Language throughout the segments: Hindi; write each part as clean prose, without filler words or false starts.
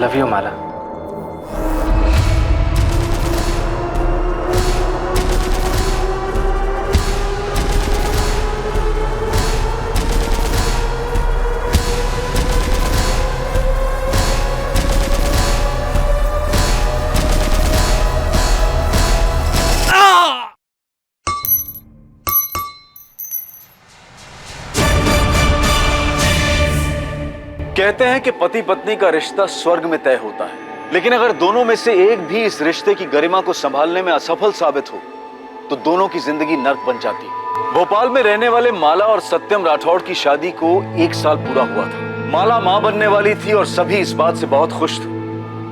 लव यू माला। कहते हैं कि पति पत्नी का रिश्ता स्वर्ग में तय होता है, लेकिन अगर दोनों में से एक भी इस रिश्ते की गरिमा को संभालने में असफल साबित हो तो दोनों की जिंदगी नर्क बन जाती है। भोपाल में रहने वाले माला और सत्यम राठौड़ की शादी को 1 साल पूरा हुआ था। माला मां बनने वाली थी और सभी इस बात से बहुत खुश थे,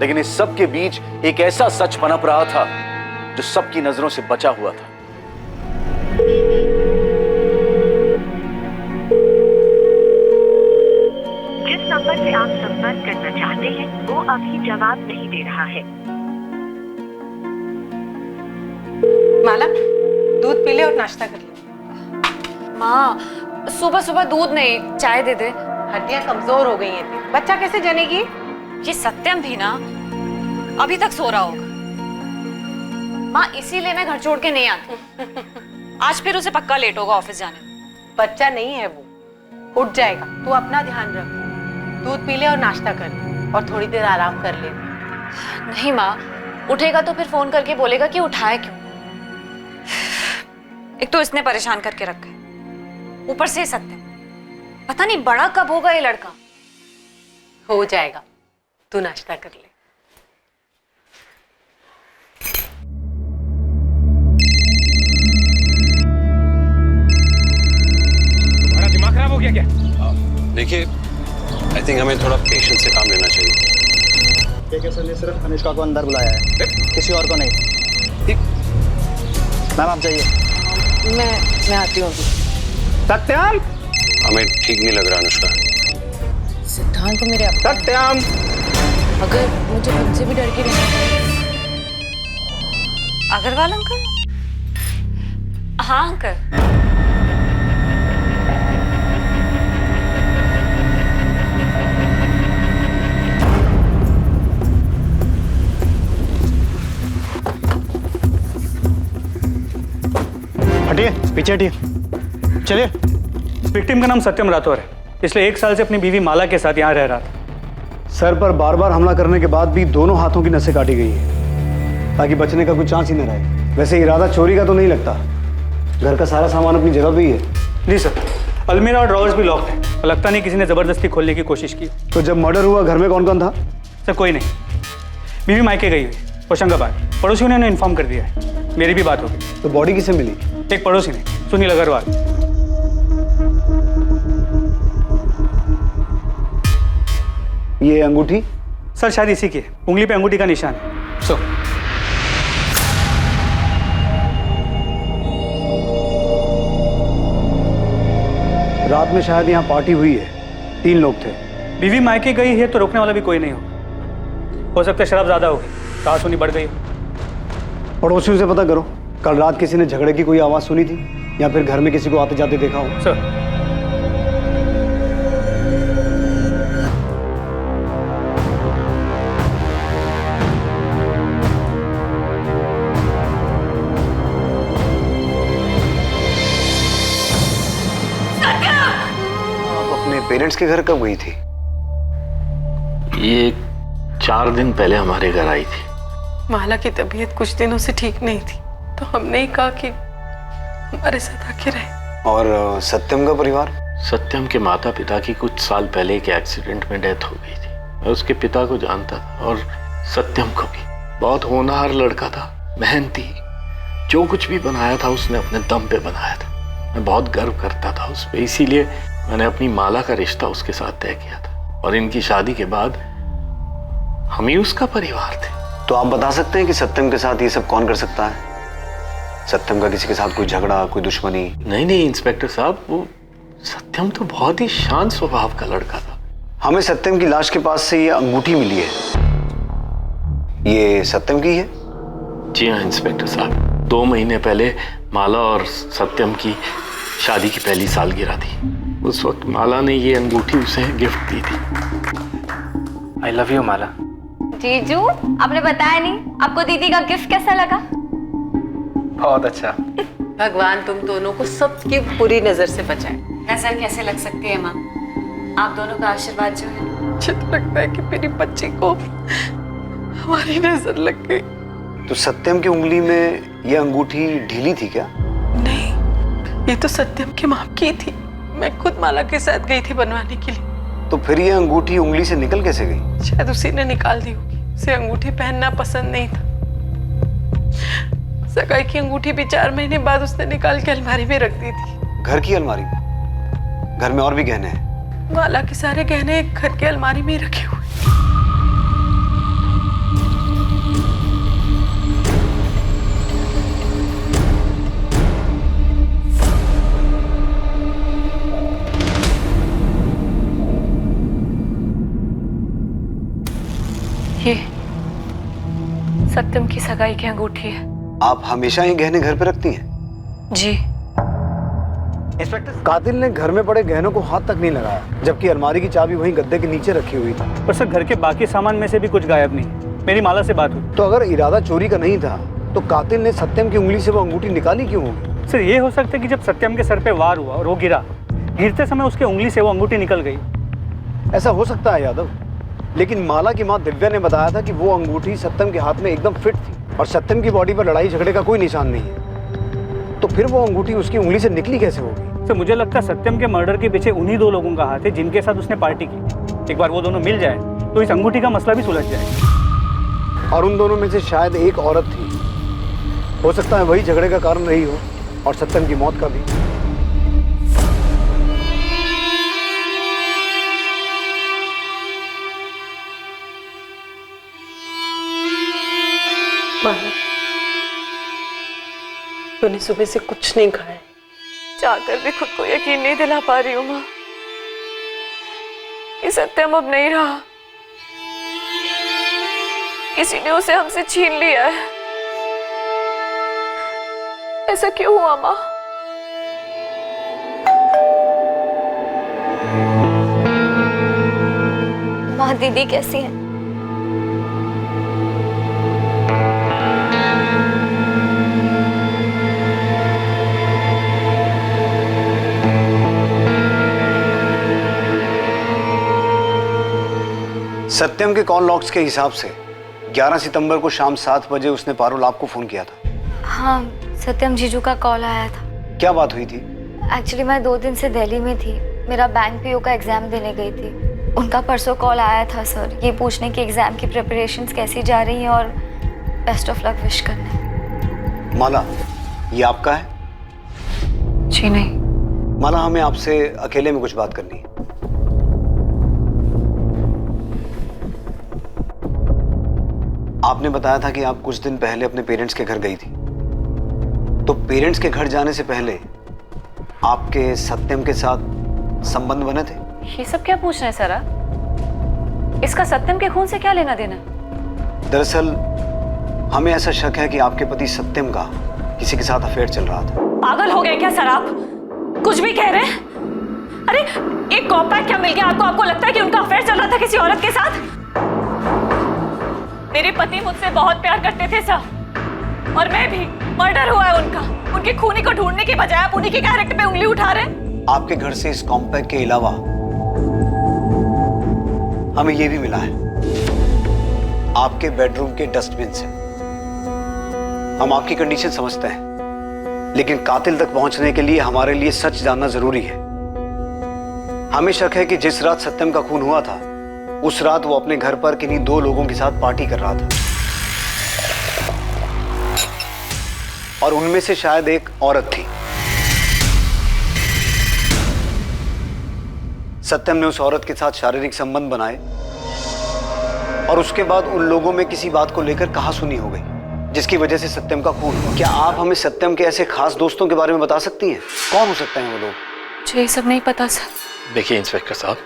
लेकिन इस सब के बीच एक ऐसा सच पनप रहा था जो सबकी नजरों से बचा हुआ था। नंबर से आप संपर्क करना चाहते हैं वो अभी जवाब नहीं दे रहा है। माला, दूध पी ले और नाश्ता कर ले। माँ, सुबह सुबह दूध नहीं, चाय दे दे। हड्डियां कमजोर हो गई हैं तेरी। बच्चा कैसे जनेगी? ये सत्यम भी ना अभी तक सो रहा होगा। माँ, इसीलिए मैं घर छोड़ के नहीं आती। आज फिर उसे पक्का लेट होगा ऑफिस जाने में। बच्चा नहीं है वो, उठ जाएगा। तू अपना ध्यान रख, दूध पी ले और नाश्ता कर ले और थोड़ी देर आराम कर ले। नहीं माँ, उठेगा तो फिर फोन करके बोलेगा कि उठाया क्यों। एक तो इसने परेशान करके रखा है, ऊपर से सत्यम। पता नहीं बड़ा कब होगा ये लड़का। हो जाएगा, तू नाश्ता कर ले। तुम्हारा दिमाग खराब हो गया क्या? देखिए, आई थिंक हमें थोड़ा पेशेंस से काम लेना चाहिए। के सर ने सिर्फ अनुष्का को अंदर बुलाया है, किसी और को नहीं। ठीक मैम आप जाइए। मैं आती हूँ। सत्यम, हमें ठीक नहीं लग रहा अनुष्का। सिद्धांत तो मेरे अपना है। सत्यम, अगर मुझे उनसे भी डर के रहना पड़े। अग्रवाल अंकल? हाँ अंकल। हटिए, पीछे हटिए। चलिए। विक्टिम का नाम सत्यम राठौर है, इसलिए 1 साल से अपनी बीवी माला के साथ यहाँ रह रहा था। सर पर बार बार हमला करने के बाद भी दोनों हाथों की नसें काटी गई है ताकि बचने का कोई चांस ही न रहे। वैसे इरादा चोरी का तो नहीं लगता, घर का सारा सामान अपनी जगह पे ही है। जी सर, अलमीरा और ड्रॉवर्स भी लॉक्ड है। लगता नहीं किसी ने जबरदस्ती खोलने की कोशिश की। तो जब मर्डर हुआ घर में कौन कौन था? सर कोई नहीं, बीवी मायके गई हुई होशंगाबाद। पड़ोसियों ने उन्हें इन्फॉर्म कर दिया है। मेरी भी बात हो गई। तो बॉडी किसे मिली? एक पड़ोसी ने, सुनील अग्रवाल। ये अंगूठी? सर शायद इसी की है, उंगली पे अंगूठी का निशान है। सो रात में शायद यहाँ पार्टी हुई है, 3 लोग थे। बीवी मायके गई है तो रोकने वाला भी कोई नहीं होगा। हो सकता है शराब ज्यादा होगी, कहासुनी बढ़ गई। पड़ोसियों से पता करो, कल रात किसी ने झगड़े की कोई आवाज सुनी थी या फिर घर में किसी को आते जाते देखा हो? सर आप अपने पेरेंट्स के घर कब गई थी? ये 4 दिन पहले हमारे घर आई थी। माला की तबीयत कुछ दिनों से ठीक नहीं थी, तो हमने ही कहा कि हमारे साथ आके रहे। और सत्यम का परिवार? सत्यम के माता पिता की कुछ साल पहले एक एक्सीडेंट में डेथ हो गई थी। मैं उसके पिता को जानता था और सत्यम को भी। बहुत होनहार लड़का था, मेहनती। जो कुछ भी बनाया था उसने अपने दम पे बनाया था। मैं बहुत गर्व करता था उस पर, इसीलिए मैंने अपनी माला का रिश्ता उसके साथ तय किया था। और इनकी शादी के बाद हम ही उसका परिवार थे। तो आप बता सकते हैं कि सत्यम के साथ ये सब कौन कर सकता है? सत्यम का किसी के साथ कोई झगड़ा, कोई दुश्मनी? नहीं इंस्पेक्टर साहब, वो सत्यम तो बहुत ही शांत स्वभाव का लड़का था। हमें सत्यम की लाश के पास से ये अंगूठी मिली है, ये सत्यम की है? जी हाँ इंस्पेक्टर साहब, 2 महीने पहले माला और सत्यम की शादी की पहली सालगिरह थी। उस वक्त माला ने ये अंगूठी उसे गिफ्ट दी थी। आई लव यू माला। जीजू, आपने बताया नहीं, आपको दीदी का गिफ्ट कैसा लगा? बहुत अच्छा। भगवान तुम दोनों को सबकी बुरी नजर से बचाए। नजर कैसे लग सकती है माँ? आप दोनों का आशीर्वाद जो है। मुझे तो लगता है कि मेरी बच्ची को हमारी नजर लग गई। तो सत्यम की उंगली में ये अंगूठी ढीली थी क्या? नहीं, ये तो सत्यम की माँ की थी। मैं खुद माला के साथ गई थी बनवाने के लिए। तो फिर ये अंगूठी उंगली से निकल कैसे गई? शायद उसी ने निकाल दी होगी। उसे अंगूठी पहनना पसंद नहीं था। सगाई की अंगूठी भी 4 महीने बाद उसने निकाल के अलमारी में रख दी थी। घर की अलमारी में? घर में और भी गहने हैं? माला के सारे गहने घर के अलमारी में ही रखे हुए। ये सत्यम की सगाई की अंगूठी है। आप हमेशा ये गहने घर पे रखती हैं? जी। इंस्पेक्टर, कातिल ने घर में पड़े गहनों को हाथ तक नहीं लगाया, जबकि अलमारी की चाबी वहीं गद्दे के नीचे रखी हुई थी। पर सर घर के बाकी सामान में से भी कुछ गायब नहीं। मेरी माला से बात हुई। तो अगर इरादा चोरी का नहीं था तो कातिल ने सत्यम की उंगली से वो अंगूठी निकाली क्यों होगी? सर ये हो सकता है कि जब सत्यम के सर पे वार हुआ और वो गिरा, गिरते समय उसके उंगली से वो अंगूठी निकल गई। ऐसा हो सकता है यादव, लेकिन माला की माँ दिव्या ने बताया था कि वो अंगूठी सत्यम के हाथ में एकदम फिट थी और सत्यम की बॉडी पर लड़ाई झगड़े का कोई निशान नहीं है। तो फिर वो अंगूठी उसकी उंगली से निकली कैसे होगी? सर मुझे लगता है सत्यम के मर्डर के पीछे उन्हीं 2 लोगों का हाथ है जिनके साथ उसने पार्टी की। एक बार वो दोनों मिल जाए तो इस अंगूठी का मसला भी सुलझ जाए। और उन दोनों में से शायद एक औरत थी। हो सकता है वही झगड़े का कारण रही हो और सत्यम की मौत का भी। माला, तूने सुबह से कुछ नहीं खाया। चाहकर भी खुद को यकीन नहीं दिला पा रही हूँ माँ कि सत्यम अब नहीं रहा। किसी ने उसे हमसे छीन लिया है। ऐसा क्यों हुआ माँ? माँ दीदी कैसी है? सत्यम के कॉल लॉग्स के हिसाब से 11 सितंबर को शाम 7 बजे उसने पारुल आपको फोन किया था। हाँ, सत्यम जीजू का कॉल आया था। क्या बात हुई थी? एक्चुअली मैं 2 दिन से दिल्ली में थी। मेरा बैंक पीओ का एग्जाम देने गई थी। उनका परसों कॉल आया था सर, ये पूछने की एग्जाम की प्रिपरेशंस कैसी जा रही हैं और बेस्ट ऑफ लक विश करने। माला, ये आपका है? जी नहीं। माला, हमें आपसे अकेले में कुछ बात करनी है। आपने बताया था कि आप कुछ दिन पहले अपने पेरेंट्स के घर गई थी। तो पेरेंट्स के घर जाने से पहले आपके सत्यम के साथ संबंध बने थे? ये सब क्या पूछ रहे हैं सर आप? इसका सत्यम के खून से क्या लेना देना? दरअसल हमें ऐसा शक है कि आपके पति सत्यम का किसी के साथ अफेयर चल रहा था। पागल हो गए क्या सर आप? कुछ भी कह रहे हैं? अरे एक कॉम्पैक्ट क्या मिल गया आपको? आपको लगता है कि उनका अफेयर चल रहा था किसी औरत के साथ? मेरे पति मुझसे बहुत प्यार करते थे सर, और मैं भी। मर्डर हुआ है उनका। उनके खूनी को ढूंढने की बजाय आप उन्हीं के कैरेक्टर पे उंगली उठा रहे हैं। आपके घर से इस कॉम्पैक्ट के अलावा हमें यह भी मिला है आपके बेडरूम के डस्टबिन से। हम आपकी कंडीशन समझते हैं, लेकिन कातिल तक पहुंचने के लिए हमारे लिए सच जानना जरूरी है। हमें शक है कि जिस रात सत्यम का खून हुआ था, उस रात वो अपने घर पर किन्हीं 2 लोगों के साथ पार्टी कर रहा था, और उनमें से शायद एक औरत थी। सत्यम ने उस औरत के साथ शारीरिक संबंध बनाए और उसके बाद उन लोगों में किसी बात को लेकर कहासुनी हो गई, जिसकी वजह से सत्यम का खून हुआ। क्या आप हमें सत्यम के ऐसे खास दोस्तों के बारे में बता सकती हैं? कौन हो सकते हैं वो लोग? मुझे ये सब नहीं पता सर। देखिए इंस्पेक्टर साहब,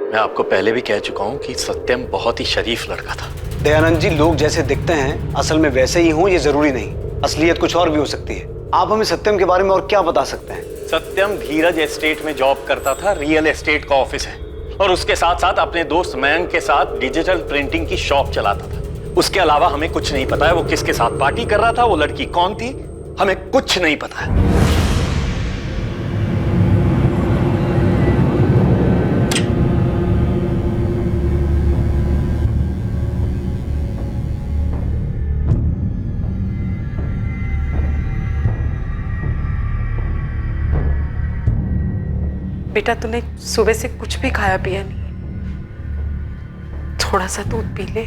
मैं आपको पहले भी कह चुका हूं कि सत्यम बहुत ही शरीफ लड़का था। दयानंद जी, लोग जैसे दिखते हैं असल में वैसे ही हों ये जरूरी नहीं। असलियत कुछ और भी हो सकती है। आप हमें सत्यम के बारे में और क्या बता सकते हैं? सत्यम धीरज एस्टेट में जॉब करता था। रियल एस्टेट का ऑफिस है। और उसके साथ साथ अपने दोस्त मयंक के साथ डिजिटल प्रिंटिंग की शॉप चलाता था। उसके अलावा हमें कुछ नहीं पता है वो किसके साथ पार्टी कर रहा था, वो लड़की कौन थी, हमें कुछ नहीं पता है। बेटा तूने सुबह से कुछ भी खाया पिया नहीं, थोड़ा सा दूध पी ले।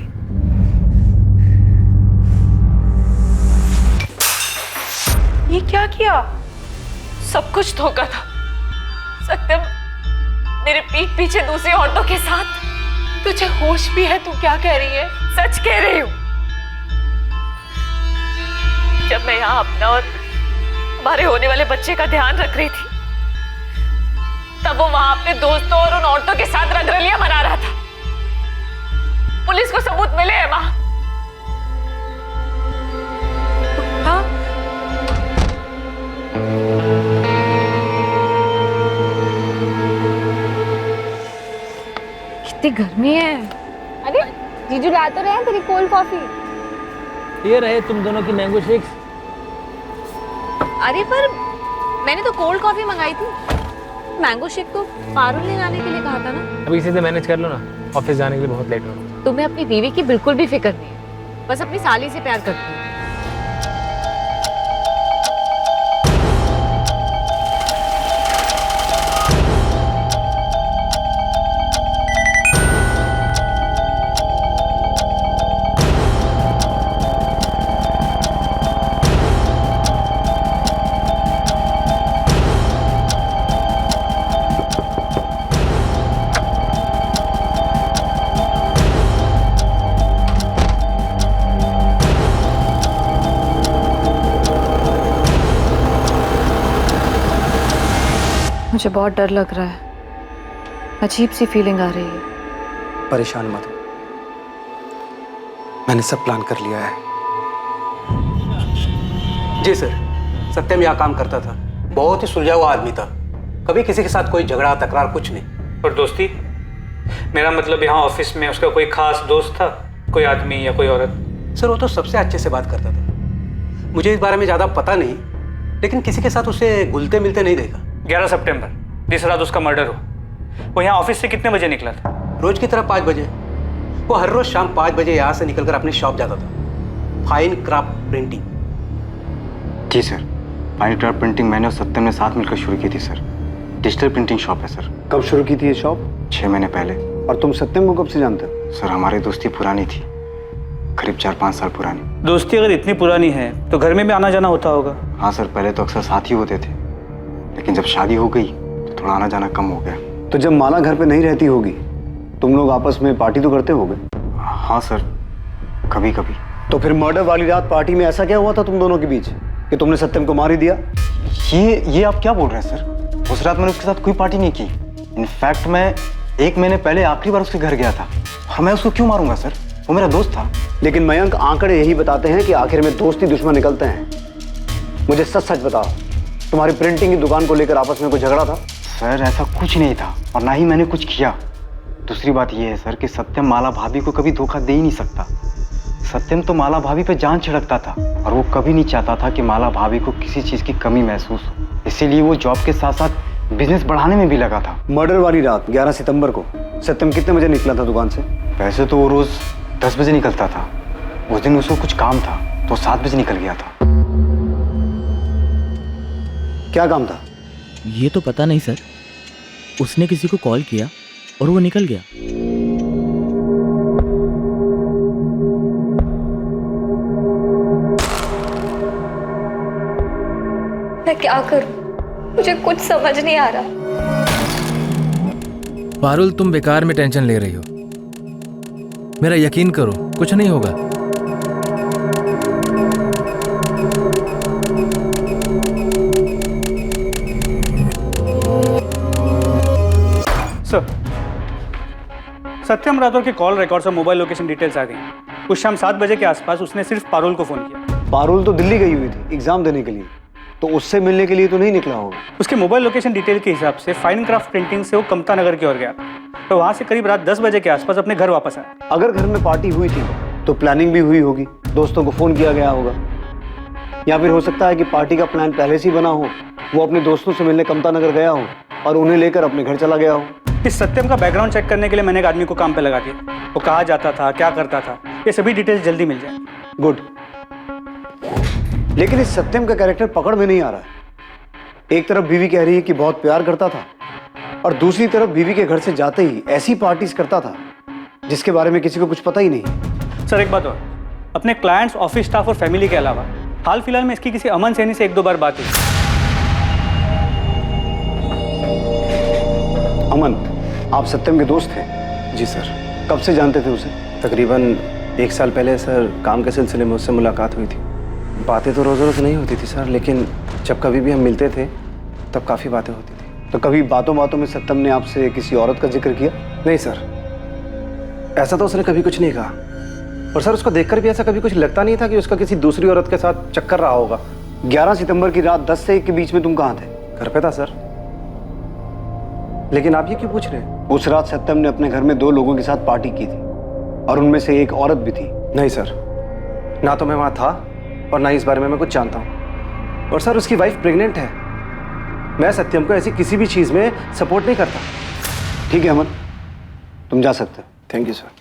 ये क्या किया? सब कुछ धोखा था। सत्यम मेरे पीठ पीछे दूसरी औरतों के साथ। तुझे होश भी है? तू क्या कह रही है? सच कह रही हूँ। जब मैं यहाँ अपना और हमारे होने वाले बच्चे का ध्यान रख रही थी, तब वो वहां अपने दोस्तों और उन औरतों के साथ रंगरलियां मना रहा था। पुलिस को सबूत मिले हैं मां। हाँ? कितनी गर्मी है। अरे जीजू ला तो रहे हैं तेरी कोल्ड कॉफी। ये रहे तुम दोनों की मैंगो शेक्स। अरे पर मैंने तो कोल्ड कॉफी मंगाई थी, मैंगो शेक तो पारुल ने लाने के लिए कहा था ना। अब इसी से मैनेज कर लो ना, ऑफिस जाने के लिए बहुत लेट हो रहा है। तुम्हें अपनी बीवी की बिल्कुल भी फिक्र नहीं है, बस अपनी साली से प्यार करती हूँ। मुझे बहुत डर लग रहा है, अजीब सी फीलिंग आ रही है। परेशान मत हो, मैंने सब प्लान कर लिया है। जी सर, सत्यम यहाँ काम करता था, बहुत ही सुलझा हुआ आदमी था, कभी किसी के साथ कोई झगड़ा तकरार कुछ नहीं। और दोस्ती? मेरा मतलब यहाँ ऑफिस में उसका कोई खास दोस्त था, कोई आदमी या कोई औरत? सर वो तो सबसे अच्छे से बात करता था, मुझे इस बारे में ज़्यादा पता नहीं, लेकिन किसी के साथ उसे घुलते मिलते नहीं देखा। 11 सितंबर जिस रात उसका मर्डर हो, वो यहाँ ऑफिस से कितने बजे निकला था? रोज की तरह 5 बजे। वो हर रोज शाम 5 बजे यहाँ से निकलकर अपनी शॉप जाता था, फाइन क्राफ्ट प्रिंटिंग। जी सर, फाइन क्राफ्ट प्रिंटिंग मैंने और सत्यम ने साथ मिलकर शुरू की थी सर। डिजिटल प्रिंटिंग शॉप है सर। कब शुरू की थी ये शॉप? 6 महीने पहले। और तुम सत्यम को कब से जानते हो? सर हमारी दोस्ती पुरानी थी, करीब 4-5 साल पुरानी। दोस्ती अगर इतनी पुरानी है तो घर में भी आना जाना होता होगा? हाँ सर, पहले तो अक्सर साथ ही होते थे, लेकिन जब शादी हो गई तो थोड़ा आना जाना कम हो गया। तो जब माला घर पे नहीं रहती होगी, तुम लोग आपस में पार्टी तो करते होगे? हाँ सर, कभी कभी। तो फिर मर्डर वाली रात पार्टी में ऐसा क्या हुआ था तुम दोनों के बीच कि तुमने सत्यम को मार ही दिया? ये आप क्या बोल रहे हैं सर? उस रात मैंने उसके साथ कोई पार्टी नहीं की। इनफैक्ट मैं 1 महीने पहले आखिरी बार उसके घर गया था, और मैं उसको क्यों मारूंगा सर? वो मेरा दोस्त था। लेकिन मयंक, आंकड़े यही बताते हैं कि आखिर में दोस्ती दुश्मन निकलते हैं। मुझे सच सच बताओ, तुम्हारी प्रिंटिंग की दुकान को लेकर आपस में कोई झगड़ा था? सर ऐसा कुछ नहीं था, और ना ही मैंने कुछ किया। दूसरी बात यह है सर कि सत्यम माला भाभी को कभी धोखा दे ही नहीं सकता। सत्यम तो माला भाभी पे जान छिड़कता था, और वो कभी नहीं चाहता था कि माला भाभी को किसी चीज की कमी महसूस हो। इसीलिए वो जॉब के साथ साथ बिजनेस बढ़ाने में भी लगा था। मर्डर वाली रात 11 सितंबर को सत्यम कितने बजे निकला था दुकान से? वैसे तो वो रोज 10 बजे निकलता था, उस दिन उसको कुछ काम था तो 7 बजे निकल गया था। क्या काम था? ये तो पता नहीं सर, उसने किसी को कॉल किया और वो निकल गया। मैं क्या करूं? मुझे कुछ समझ नहीं आ रहा। पारुल, तुम बेकार में टेंशन ले रही हो। मेरा यकीन करो, कुछ नहीं होगा। सर, सत्यम राठौर के कॉल रिकॉर्ड्स और मोबाइल लोकेशन डिटेल्स आ गई। उस शाम 7 बजे के आसपास उसने सिर्फ पारुल को फोन किया। पारुल तो दिल्ली गई हुई थी एग्जाम देने के लिए, तो उससे मिलने के लिए तो नहीं निकला होगा। उसके मोबाइल लोकेशन डिटेल के हिसाब से फाइन क्राफ्ट प्रिंटिंग से वो कमता नगर की ओर गया था। तो वहाँ से करीब रात 10 बजे के आसपास अपने घर वापस आया। अगर घर में पार्टी हुई थी तो प्लानिंग भी हुई होगी, दोस्तों को फोन किया गया होगा, या फिर हो सकता है कि पार्टी का प्लान पहले से ही बना हो, वो अपने दोस्तों से मिलने कमता नगर गया हो और उन्हें लेकर अपने घर चला गया हो। इस सत्यम का बैकग्राउंड चेक करने के लिए मैंने एक आदमी को काम पे लगा दिया। वो कहाँ जाता था, क्या करता था, ये सभी डिटेल्स जल्दी मिल जाए। गुड। लेकिन इस सत्यम का कैरेक्टर पकड़ में नहीं आ रहा है। एक तरफ बीवी कह रही है कि बहुत प्यार करता था और दूसरी तरफ बीवी के घर से जाते ही ऐसी पार्टीज करता था जिसके बारे में किसी को कुछ पता ही नहीं। सर एक बात और, अपने क्लाइंट्स, ऑफिस स्टाफ और फैमिली के अलावा हाल फिलहाल में इसकी किसी अमन सैनी से 1-2 बार बात हुई। अमन, आप सत्यम के दोस्त थे? जी सर। कब से जानते थे उसे? तकरीबन 1 साल पहले सर, काम के सिलसिले में उससे मुलाकात हुई थी। बातें तो रोज़ रोज़ नहीं होती थी सर, लेकिन जब कभी भी हम मिलते थे तब काफ़ी बातें होती थी। तो कभी बातों बातों में सत्यम ने आपसे किसी औरत का जिक्र किया? नहीं सर, ऐसा तो उसने कभी कुछ नहीं कहा। और सर उसको देखकर भी ऐसा कभी कुछ लगता नहीं था कि उसका किसी दूसरी औरत के साथ चक्कर रहा होगा। 11 सितंबर की रात 10 से 1 के बीच में तुम कहाँ थे? घर पे था सर। लेकिन आप ये क्यों पूछ रहे हैं? उस रात सत्यम ने अपने घर में 2 लोगों के साथ पार्टी की थी और उनमें से एक औरत भी थी। नहीं सर, ना तो मैं वहाँ था और ना ही इस बारे में मैं कुछ जानता हूँ। और सर उसकी वाइफ प्रेग्नेंट है। मैं सत्यम को ऐसी किसी भी चीज़ में सपोर्ट नहीं करता। ठीक है अमन, तुम जा सकते हो। Thank you sir.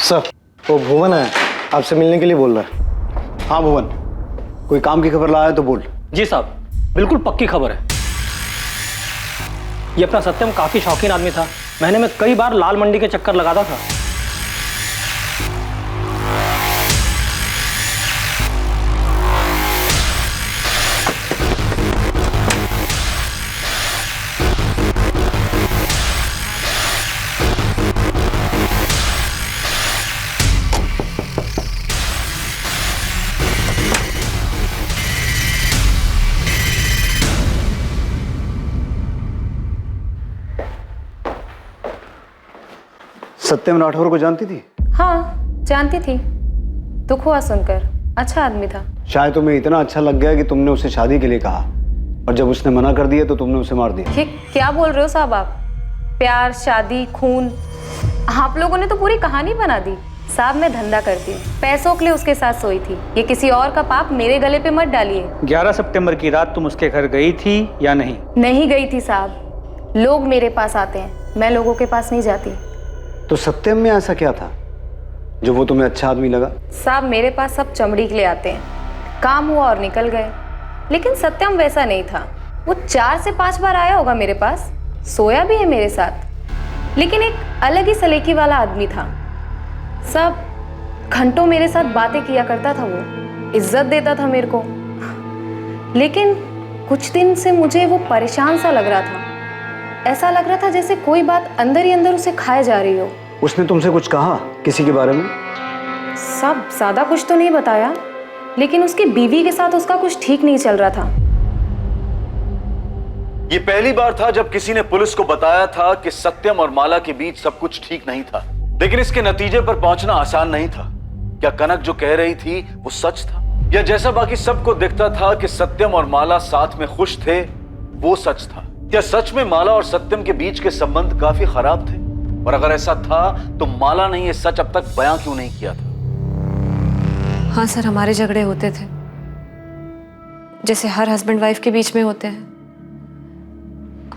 सर, वो भुवन है, आपसे मिलने के लिए बोल रहा है। हाँ भुवन, कोई काम की खबर लाया तो बोल। जी साहब, बिल्कुल पक्की खबर है। ये अपना सत्यम काफी शौकीन आदमी था। महीने में कई बार लाल मंडी के चक्कर लगाता था। सत्यम राठौर को जानती थी? हाँ, जानती थी। दुख हुआ सुनकर, अच्छा आदमी था। शायद तुम्हें इतना अच्छा लग गया कि तुमने उसे शादी के लिए कहा और जब उसने मना कर दिया तो तुमने उसे मार दिया। ये क्या बोल रहे हो साहब आप? प्यार, शादी, खून, आप लोगों ने तो पूरी कहानी बना दी। साहब मैं धंधा करती हूँ, पैसों के लिए उसके साथ सोई थी। ये किसी और का पाप मेरे गले पे मत डालिए। 11 सितंबर की रात तुम उसके घर गई थी या नहीं? नहीं गई थी साहब। लोग मेरे पास आते हैं, मैं लोगों के पास नहीं जाती। तो सत्यम में ऐसा क्या था जो वो तुम्हें अच्छा आदमी लगा? साहब मेरे पास सब चमड़ी के लिए आते हैं, काम हुआ और निकल गए। लेकिन सत्यम वैसा नहीं था। वो 4 से 5 बार आया होगा मेरे पास, सोया भी है मेरे साथ, लेकिन एक अलग ही सलीकी वाला आदमी था। सब घंटों मेरे साथ बातें किया करता था, वो इज्जत देता था मेरे को। लेकिन कुछ दिन से मुझे वो परेशान सा लग रहा था। ऐसा लग रहा था जैसे कोई बात अंदर ही अंदर उसे खाए जा रही हो। उसने तुमसे कुछ कहा किसी के बारे में? सब ज्यादा कुछ तो नहीं बताया, लेकिन उसकी बीवी के साथ उसका कुछ ठीक नहीं चल रहा था। ये पहली बार था जब किसी ने पुलिस को बताया था कि सत्यम और माला के बीच सब कुछ ठीक नहीं था। लेकिन इसके नतीजे पर पहुंचना आसान नहीं था। क्या कनक जो कह रही थी वो सच था, या जैसा बाकी सबको दिखता था कि सत्यम और माला साथ में खुश थे वो सच था? क्या सच में माला और सत्यम के बीच के संबंध काफी खराब थे? और अगर ऐसा था तो माला ने ये सच अब तक बयां क्यों नहीं किया था? हाँ सर, हमारे झगड़े होते थे जैसे हर हस्बैंड वाइफ के बीच में होते हैं।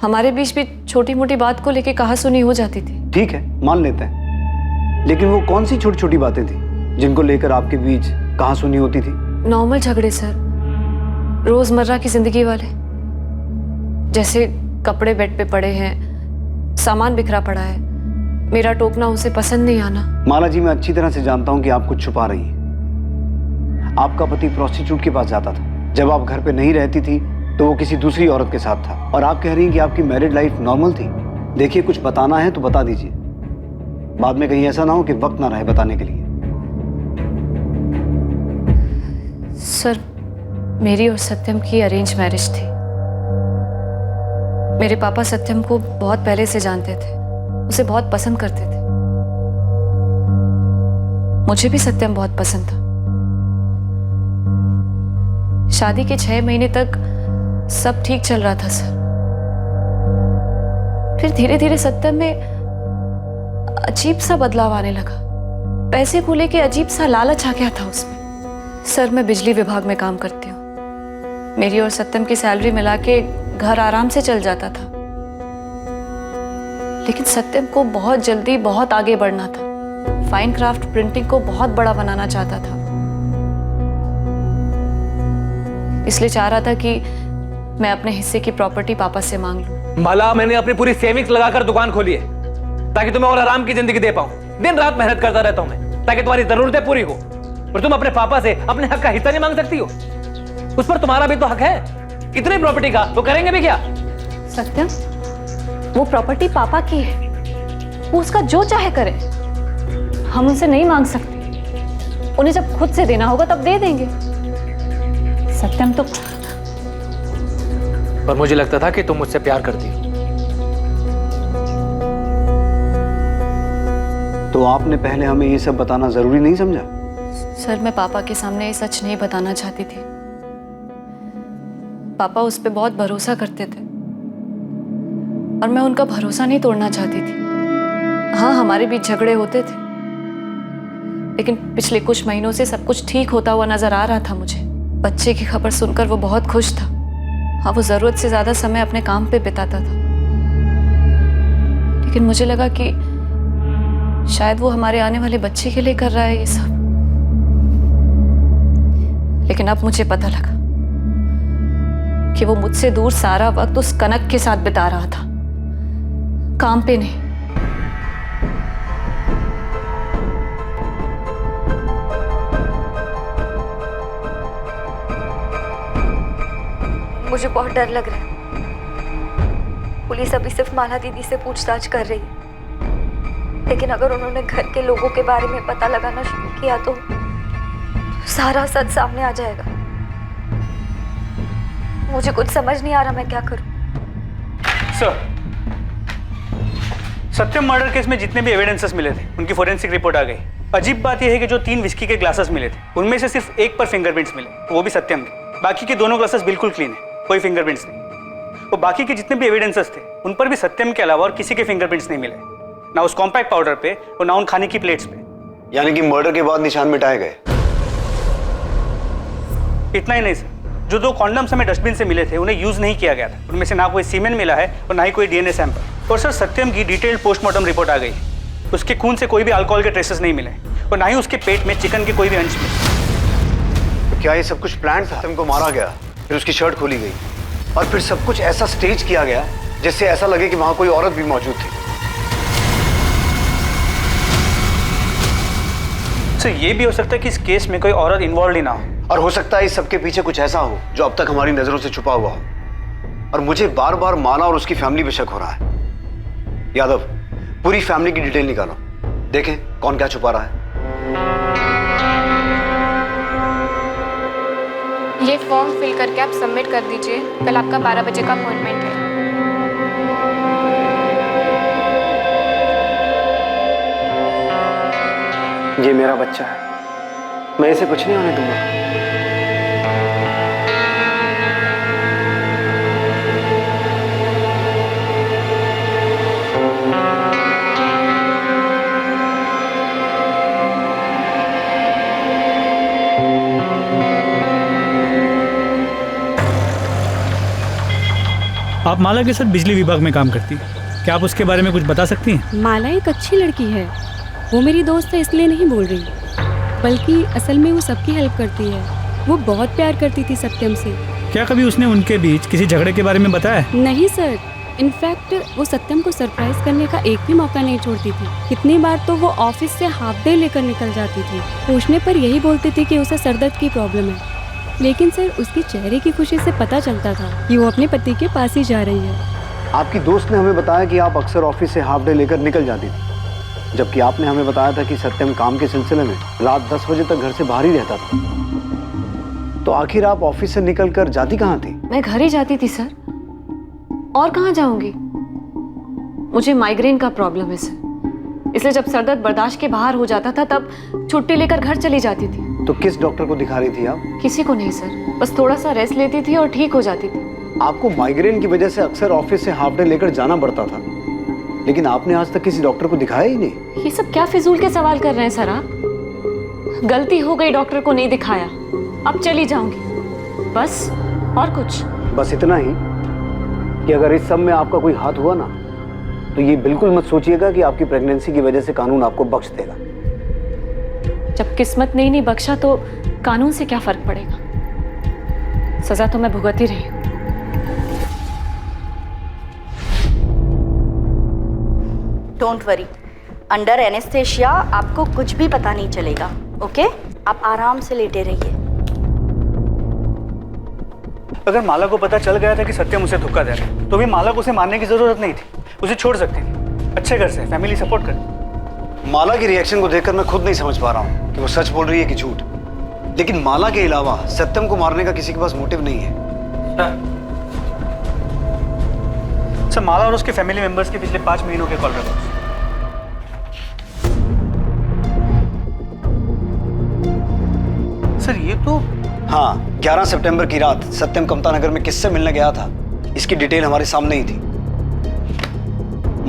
हमारे बीच भी छोटी मोटी बात को लेके कहा सुनी हो जाती थी। ठीक है, मान लेते हैं, लेकिन वो कौन सी छोटी छोटी बातें थी जिनको लेकर आपके बीच कहा सुनी होती थी? नॉर्मल झगड़े सर, रोजमर्रा की जिंदगी वाले। जैसे कपड़े बेड पे पड़े हैं, सामान बिखरा पड़ा है, मेरा टोकना उसे पसंद नहीं आना। माला जी, मैं अच्छी तरह से जानता हूं कि आप कुछ छुपा रही हैं। आपका पति प्रोस्टिट्यूट के पास जाता था, जब आप घर पे नहीं रहती थी तो वो किसी दूसरी औरत के साथ था, और आप कह रही हैं कि आपकी मैरिड लाइफ नॉर्मल थी। देखिए, कुछ बताना है तो बता दीजिए, बाद में कहीं ऐसा ना हो कि वक्त ना रहे बताने के लिए। सर, मेरी और सत्यम की अरेंज मैरिज थी। मेरे पापा सत्यम को बहुत पहले से जानते थे, उसे बहुत पसंद करते थे। मुझे भी सत्यम बहुत पसंद था। शादी के 6 महीने तक सब ठीक चल रहा था सर। फिर धीरे धीरे सत्यम में अजीब सा बदलाव आने लगा। पैसे को लेके अजीब सा लालच आ गया था उसमें। सर, मैं बिजली विभाग में काम करती हूँ। मेरी और सत्यम की सैलरी मिला के घर आराम से चल जाता था, लेकिन सत्यम को बहुत जल्दी बहुत आगे बढ़ना था। फाइन क्राफ्ट प्रिंटिंग को बहुत बड़ा बनाना चाहता था, इसलिए चाह रहा था कि मैं अपने हिस्से की प्रॉपर्टी पापा से मांग लूं। माला, मैंने अपनी पूरी सेविंग्स लगाकर दुकान खोली है ताकि तुम्हें और आराम की जिंदगी दे पाऊं। दिन रात मेहनत करता रहता हूं मैं ताकि तुम्हारी जरूरतें पूरी हो, और तुम अपने पापा से अपने हक का हिस्सा नहीं मांग सकती हो। उस पर तुम्हारा भी तो हक है। इतनी प्रॉपर्टी का वो करेंगे भी क्या? सत्यम, वो प्रॉपर्टी पापा की है, वो उसका जो चाहे करे। हम उनसे नहीं मांग सकते। उन्हें जब खुद से देना होगा तब दे देंगे। सत्यम तो पर मुझे लगता था कि तुम मुझसे प्यार करती हो। तो आपने पहले हमें ये सब बताना जरूरी नहीं समझा? सर, मैं पापा के सामने ये सच नहीं बताना चाहती थी। पापा उस पर बहुत भरोसा करते थे और मैं उनका भरोसा नहीं तोड़ना चाहती थी। हाँ, हमारे बीच झगड़े होते थे, लेकिन पिछले कुछ महीनों से सब कुछ ठीक होता हुआ नजर आ रहा था मुझे। बच्चे की खबर सुनकर वो बहुत खुश था। हाँ, वो जरूरत से ज्यादा समय अपने काम पे बिताता था, लेकिन मुझे लगा कि शायद वो हमारे आने वाले बच्चे के लिए कर रहा है ये सब। लेकिन अब मुझे पता लगा कि वो मुझसे दूर सारा वक्त उस कनक के साथ बिता रहा था, काम पे नहीं। मुझे बहुत डर लग रहा है। पुलिस अभी सिर्फ माला दीदी से पूछताछ कर रही है, लेकिन अगर उन्होंने घर के लोगों के बारे में पता लगाना शुरू किया तो सारा सच सामने आ जाएगा। मुझे कुछ समझ नहीं आ रहा मैं क्या करूं। सर, सत्यम मर्डर केस में जितने भी एविडेंसेस मिले थे उनकी फोरेंसिक रिपोर्ट आ गई। अजीब बात यह है कि जो 3 विस्की के ग्लासेस मिले थे उनमें से सिर्फ एक पर फिंगरप्रिंट्स मिले, वो भी सत्यम के। बाकी के दोनों ग्लासेस बिल्कुल क्लीन है, कोई फिंगरप्रिंट्स नहीं। वो बाकी के जितने भी एविडेंसेस थे उन पर भी सत्यम के अलावा और किसी के फिंगरप्रिंट्स नहीं मिले, ना उस कॉम्पैक्ट पाउडर पे और ना उन खाने की प्लेट्स पे। यानी कि मर्डर के बाद निशान मिटाए गए? इतना ही नहीं सर, जो 2 कॉन्डम्स हमें डस्टबिन से मिले थे उन्हें यूज नहीं किया गया था। उनमें से ना कोई सीमेन मिला है और ना ही कोई डीएनए सैंपल। और सर, सत्यम की डिटेल्ड पोस्टमार्टम रिपोर्ट आ गई। उसके खून से कोई भी अल्कोहल के ट्रेसेस नहीं मिले और ना ही उसके पेट में चिकन के कोई भी अंश मिले। तो क्या ये सब कुछ प्लान था? सत्यम को मारा गया, फिर उसकी शर्ट खोली गई और फिर सब कुछ ऐसा स्टेज किया गया जिससे ऐसा लगे कि वहां कोई औरत भी मौजूद थी। सर, ये भी हो सकता है कि इस केस में कोई औरत इन्वॉल्व ही ना हो, और हो सकता है इस सबके पीछे कुछ ऐसा हो जो अब तक हमारी नजरों से छुपा हुआ हो। और मुझे बार बार माला और उसकी फैमिली पे शक हो रहा है। यादव, पूरी फैमिली की डिटेल निकालो, देखें कौन क्या छुपा रहा है। ये फॉर्म फिल करके आप सबमिट कर दीजिए। कल आपका 12 बजे का अपॉइंटमेंट है। ये मेरा बच्चा है, मैं इसे कुछ नहीं होने दूंगा। आप माला के साथ बिजली विभाग में काम करती हैं, क्या आप उसके बारे में कुछ बता सकती हैं? माला एक अच्छी लड़की है। वो मेरी दोस्त है इसलिए नहीं बोल रही, बल्कि असल में वो सबकी हेल्प करती है। वो बहुत प्यार करती थी सत्यम से। क्या कभी उसने उनके बीच किसी झगड़े के बारे में बताया? नहीं सर, इनफैक्ट वो सत्यम को सरप्राइज करने का एक भी मौका नहीं छोड़ती थी। कितनी बार तो वो ऑफिस से हाफ डे लेकर निकल जाती थी। पूछने पर यही बोलती थी कि उसे सरदर्द की प्रॉब्लम है, लेकिन सर उसके चेहरे की खुशी से पता चलता था कि वो अपने पति के पास ही जा रही है। आपकी दोस्त ने हमें बताया कि आप अक्सर ऑफिस से हाफ डे लेकर निकल जाती थी, जबकि आपने हमें बताया था कि सत्यम काम के सिलसिले में रात 10 बजे तक घर से बाहर ही रहता था। तो आखिर आप ऑफिस से निकलकर जाती कहाँ थी? मैं घर ही जाती थी सर, और कहाँ जाऊंगी? मुझे माइग्रेन का प्रॉब्लम है सर, इसलिए जब सर दर्द बर्दाश्त के बाहर हो जाता था तब छुट्टी लेकर घर चली जाती थी। तो किस डॉक्टर को दिखा रही थी आप? किसी को नहीं सर, बस थोड़ा सा रेस्ट लेती थी और ठीक हो जाती थी। आपको माइग्रेन की वजह से अक्सर ऑफिस से हाफ डे लेकर जाना पड़ता था, लेकिन आपने आज तक किसी डॉक्टर को दिखाया ही नहीं। ये सब क्या फिजूल के सवाल कर रहे हैं सर आप? गलती हो गई, डॉक्टर को नहीं दिखाया, अब चली जाऊंगी बस, और कुछ? बस इतना ही कि अगर इस सब में आपका कोई हाथ हुआ ना, तो ये बिल्कुल मत सोचिएगा कि आपकी प्रेगनेंसी की वजह से कानून आपको बख्श देगा। जब किस्मत ने ही नहीं बख्शा तो कानून से क्या फर्क पड़ेगा? सजा तो मैं भुगत ही रही हूँ। डोंट वरी, अंडर एनेस्थेशिया आपको कुछ भी पता नहीं चलेगा। ओके, आप आराम से लेटे रहिए। अगर माला को पता चल गया था कि सत्यम उसे धोखा दे रहा है, तो भी माला को उसे मारने की जरूरत नहीं थी, उसे छोड़ सकती थी। अच्छे घर से, फैमिली सपोर्ट कर। माला की रिएक्शन को देखकर मैं खुद नहीं समझ पा रहा हूँ कि वो सच बोल रही है कि झूठ। लेकिन माला के अलावा सत्यम को मारने का किसी के पास मोटिव नहीं है। सर, माला और उसके फैमिली मेंबर्स के पिछले 5 महीनों के कॉल रिकॉर्ड्स। सर ये तो हाँ, 11 सितंबर की रात सत्यम कमता नगर में किससे मिलने गया था, इसकी डिटेल हमारे सामने ही थी।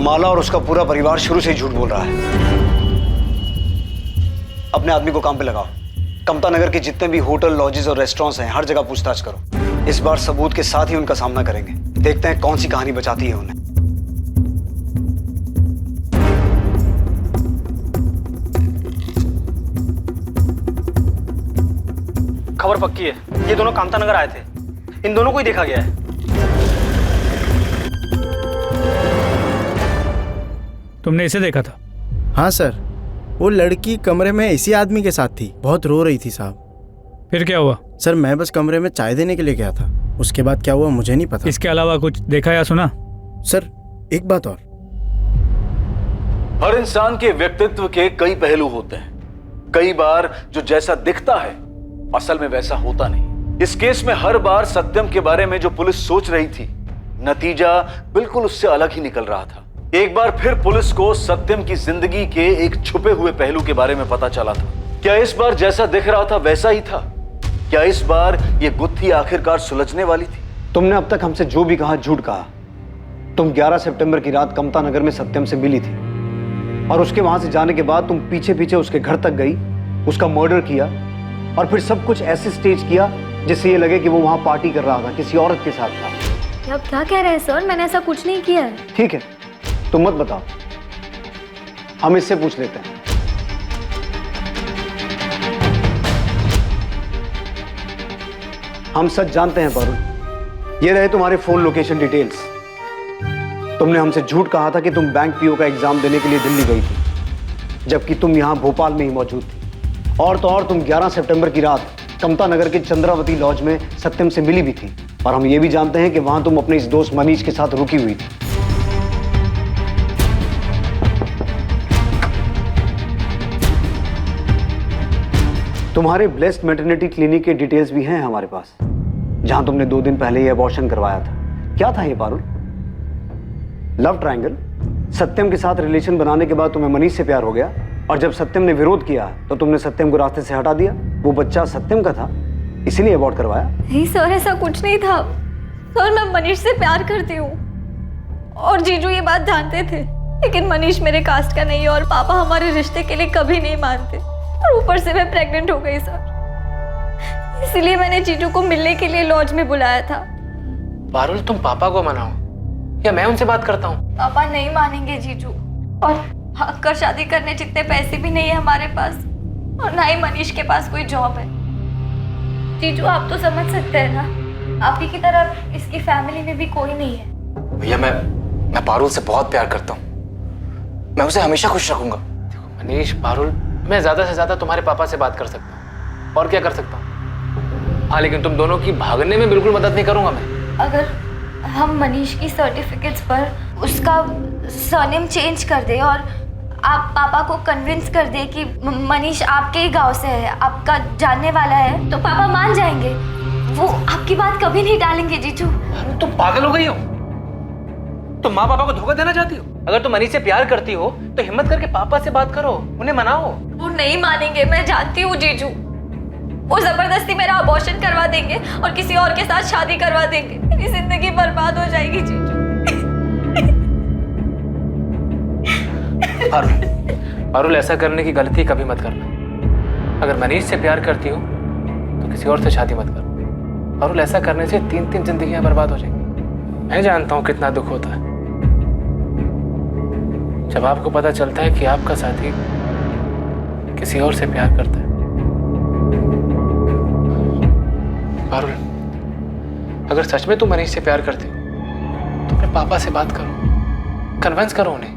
माला और उसका पूरा परिवार शुरू से ही झूठ बोल रहा है। अपने आदमी को काम पे लगाओ। कमता नगर के जितने भी होटल, लॉजेस और रेस्टोरेंट्स हैं, हर जगह पूछताछ करो। इस बार सबूत के साथ ही उनका सामना करेंगे। देखते हैं कौन सी कहानी बचाती है उन्हें। खबर पक्की है, ये दोनों कामता नगर आए थे। इन दोनों को ही देखा गया है। तुमने इसे देखा था? हाँ सर, वो लड़की कमरे में इसी आदमी के साथ थी, बहुत रो रही थी साहब। फिर क्या हुआ? सर मैं बस कमरे में चाय देने के लिए गया था, उसके बाद क्या हुआ मुझे नहीं पता। इसके अलावा कुछ देखा या सुना? सर एक बात और, हर इंसान के व्यक्तित्व के कई पहलू होते हैं। कई बार जो जैसा दिखता है असल में वैसा होता नहीं। इस केस में हर बार सत्यम के बारे में जो पुलिस सोच रही थी, नतीजा बिल्कुल उससे अलग ही निकल रहा था। एक बार फिर पुलिस को सत्यम की जिंदगी के एक छुपे हुए पहलू के बारे में पता चला था। क्या इस बार जैसा दिख रहा था वैसा ही था? क्या इस बार ये गुत्थी आखिरकार सुलझने वाली थी? तुमने अब तक हमसे जो भी कहा झूठ कहा। तुम 11 सितंबर की रात कमता नगर में सत्यम से मिली थी और उसके वहां से जाने के बाद तुम पीछे पीछे उसके घर तक गई, उसका मर्डर किया और फिर सब कुछ ऐसे स्टेज किया जिससे ये लगे कि वो वहां पार्टी कर रहा था, किसी औरत के साथ था। आप क्या कह रहे हैं सर? मैंने ऐसा कुछ नहीं किया है। ठीक है, तुम मत बताओ, हम इससे पूछ लेते हैं। हम सच जानते हैं पारुल। ये रहे तुम्हारे फोन लोकेशन डिटेल्स। तुमने हमसे झूठ कहा था कि तुम बैंक पीओ का एग्जाम देने के लिए दिल्ली गई थी, जबकि तुम यहां भोपाल में ही मौजूद थी। और तो और तुम 11 सितंबर की रात कमता नगर के चंद्रावती लॉज में सत्यम से मिली भी थी। और हम ये भी जानते हैं कि वहां तुम अपने इस दोस्त मनीष के साथ रुकी हुई थी। तुम्हारे ब्लेस्ड मैटरनिटी क्लिनिक के डिटेल्स भी हैं हमारे पास, जहां तुमने 2 दिन पहले ये अबॉर्शन करवाया था। क्या था ये पारुल? Love triangle? सत्यम के साथ रिलेशन बनाने के बाद तुम्हें मनीष से प्यार हो गया और जब सत्यम ने विरोध किया तो तुमने सत्यम को रास्ते से हटा दिया। वो बच्चा सत्यम का था, इसीलिए अबॉर्ट करवाया। नहीं सर, ऐसा कुछ नहीं था। सर मैं मनीष से प्यार करती हूँ और जीजू ये बात जानते थे, लेकिन मनीष मेरे कास्ट का नहीं है और पापा हमारे रिश्ते के लिए कभी नहीं मानते। और ऊपर से मैं प्रेग्नेंट हो गई सर, इसलिए मैंने जीजू को मिलने के लिए लॉज में बुलाया था। पारुल, तुम पापा को मनाओ या मैं उनसे बात करता हूँ? पापा नहीं मानेंगे जीजू, और कर शादी करने जितने पैसे भी नहीं है हमारे पास, और ना ही मनीष के पास कोई जॉब है। जीजू आप तो समझ सकते हैं ना, आप ही की तरह इसकी फैमिली में भी कोई नहीं है। भैया मैं पारुल से बहुत प्यार करता हूँ, मैं उसे हमेशा खुश रखूंगा। देखो मनीष, पारुल, मैं ज्यादा से ज्यादा तुम्हारे पापा से बात कर सकता हूँ, और क्या कर सकता हूँ। हाँ, लेकिन तुम दोनों की भागने में बिल्कुल मदद नहीं करूंगा मैं। अगर हम मनीष की सर्टिफिकेट्स पर उसका सरनेम चेंज कर दे और आप पापा को कन्विंस कर दे कि मनीष आपके ही गांव से है, आपका जानने वाला है, तो पापा मान जाएंगे। वो आपकी बात कभी नहीं टालेंगे जीजू। तुम पागल हो गई हो? तुम माँ पापा को धोखा देना चाहती हो? अगर तुम मनीष से प्यार करती हो तो हिम्मत करके पापा से बात करो, उन्हें मनाओ। वो नहीं मानेंगे, मैं जानती हूँ जीजू। वो जबरदस्ती मेरा अबॉर्शन करवा देंगे और किसी और के साथ शादी करवा देंगे। मेरी जिंदगी बर्बाद हो जाएगी जीजू। पारुल, ऐसा करने की गलती कभी मत करना। अगर मनीष से प्यार करती हो तो किसी और से शादी मत करो। पारुल, ऐसा करने से 3-3 जिंदगियां बर्बाद हो जाएंगी। मैं जानता हूं कितना दुख होता है जब आपको पता चलता है कि आपका साथी किसी और से प्यार करता है। पारुल, अगर सच में तुम मनीष से प्यार करते हो तो अपने पापा से बात करो, कन्विंस करो उन्हें।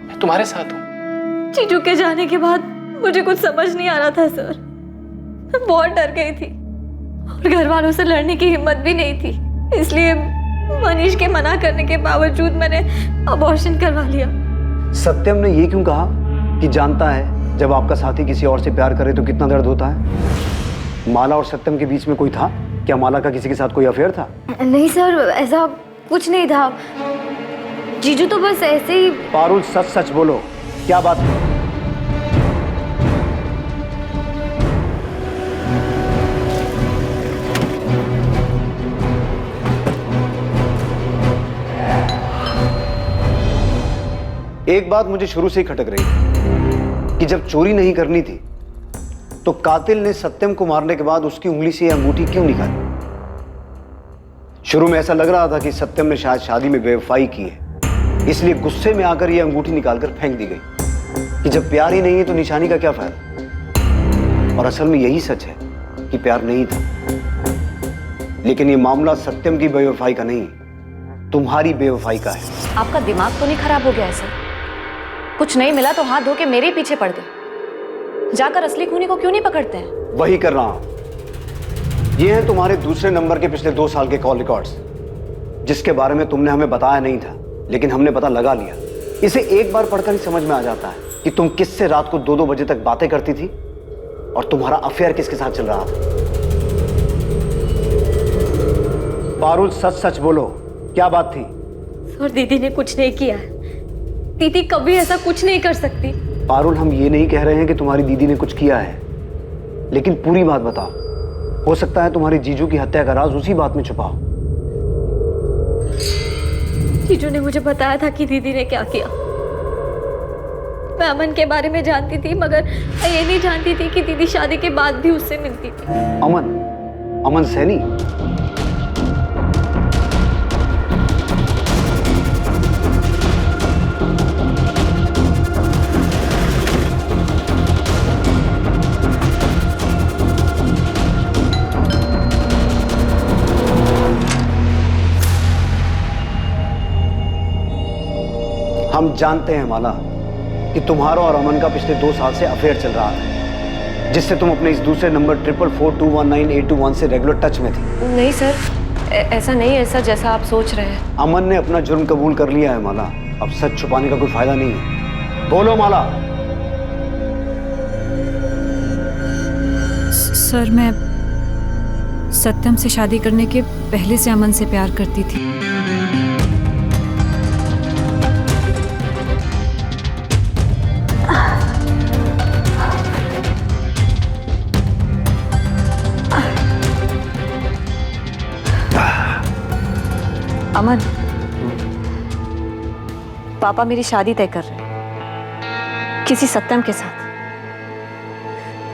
मैं तुम्हारे साथ हूं। जीजू के जाने के बाद मुझे कुछ समझ नहीं आ रहा था सर। मैं बहुत डर गई थी और घर वालों से लड़ने की हिम्मत भी नहीं थी, इसलिए मनीष के मना करने के बावजूद मैंने अबॉर्शन करवा लिया। सत्यम ने ये क्यों कहा कि जानता है जब आपका साथी किसी और से प्यार करे तो कितना दर्द होता है? माला और सत्यम के बीच में कोई था क्या? माला का किसी के साथ कोई अफेयर था? नहीं सर, ऐसा कुछ नहीं था। जीजू तो बस ऐसे ही। पारुल, सच सच बोलो, क्या बात है? एक बात मुझे शुरू से ही खटक रही है कि जब चोरी नहीं करनी थी तो कातिल ने सत्यम को मारने के बाद उसकी उंगली से यह अंगूठी क्यों निकाली? शुरू में ऐसा लग रहा था कि सत्यम ने शायद शादी में बेवफाई की है, इसलिए गुस्से में आकर यह अंगूठी निकालकर फेंक दी गई कि जब प्यार ही नहीं है तो निशानी का क्या फायदा। और असल में यही सच है कि प्यार नहीं था। लेकिन यह मामला सत्यम की बेवफाई का नहीं, तुम्हारी बेवफाई का है। आपका दिमाग तो नहीं खराब हो गया है सर? कुछ नहीं मिला तो हाथ धो के मेरे पीछे पड़ गए। जाकर असली खूनी को क्यों नहीं पकड़ते हैं? वही कर रहा हूं। ये हैं तुम्हारे दूसरे नंबर के पिछले 2 साल के कॉल रिकॉर्ड्स, जिसके बारे में तुमने हमें बताया नहीं था, लेकिन हमने पता लगा लिया। इसे एक बार पढ़कर ही समझ में आ जाता है कि तुम किससे रात को 2-2 बजे तक बातें करती थी और तुम्हारा अफेयर किसके साथ चल रहा था। पारुल, सच सच बोलो, क्या बात थी? सर, दीदी ने कुछ नहीं किया है। दीदी कभी ऐसा कुछ नहीं कर सकती। पारुल, हम ये नहीं कह रहे हैं कि तुम्हारी दीदी ने कुछ किया है, लेकिन पूरी बात बताओ। हो सकता है तुम्हारी जीजू की हत्या का राज उसी बात में छुपा हो। जीजू ने मुझे बताया था कि दीदी ने क्या किया। मैं अमन के बारे में जानती थी, मगर मैं ये नहीं जानती थी कि दीदी शादी के बाद भी उससे मिलती थी। अमन सैनी? हम जानते हैं माला कि तुम्हारा और अमन का पिछले 2 साल से अफेयर चल रहा था, जिससे तुम अपने इस दूसरे नंबर 4442198221 से रेगुलर टच में थी। नहीं सर, ऐसा नहीं, ऐसा जैसा आप सोच रहे हैं। अमन ने अपना जुर्म कबूल कर लिया है माला। अब सच छुपाने का कोई फायदा नहीं है। बोलो माला। सर, मैं सत्यम से शादी करने के पहले से अमन से प्यार करती थी। अमन, पापा मेरी शादी तय कर रहे हैं किसी सत्यम के साथ।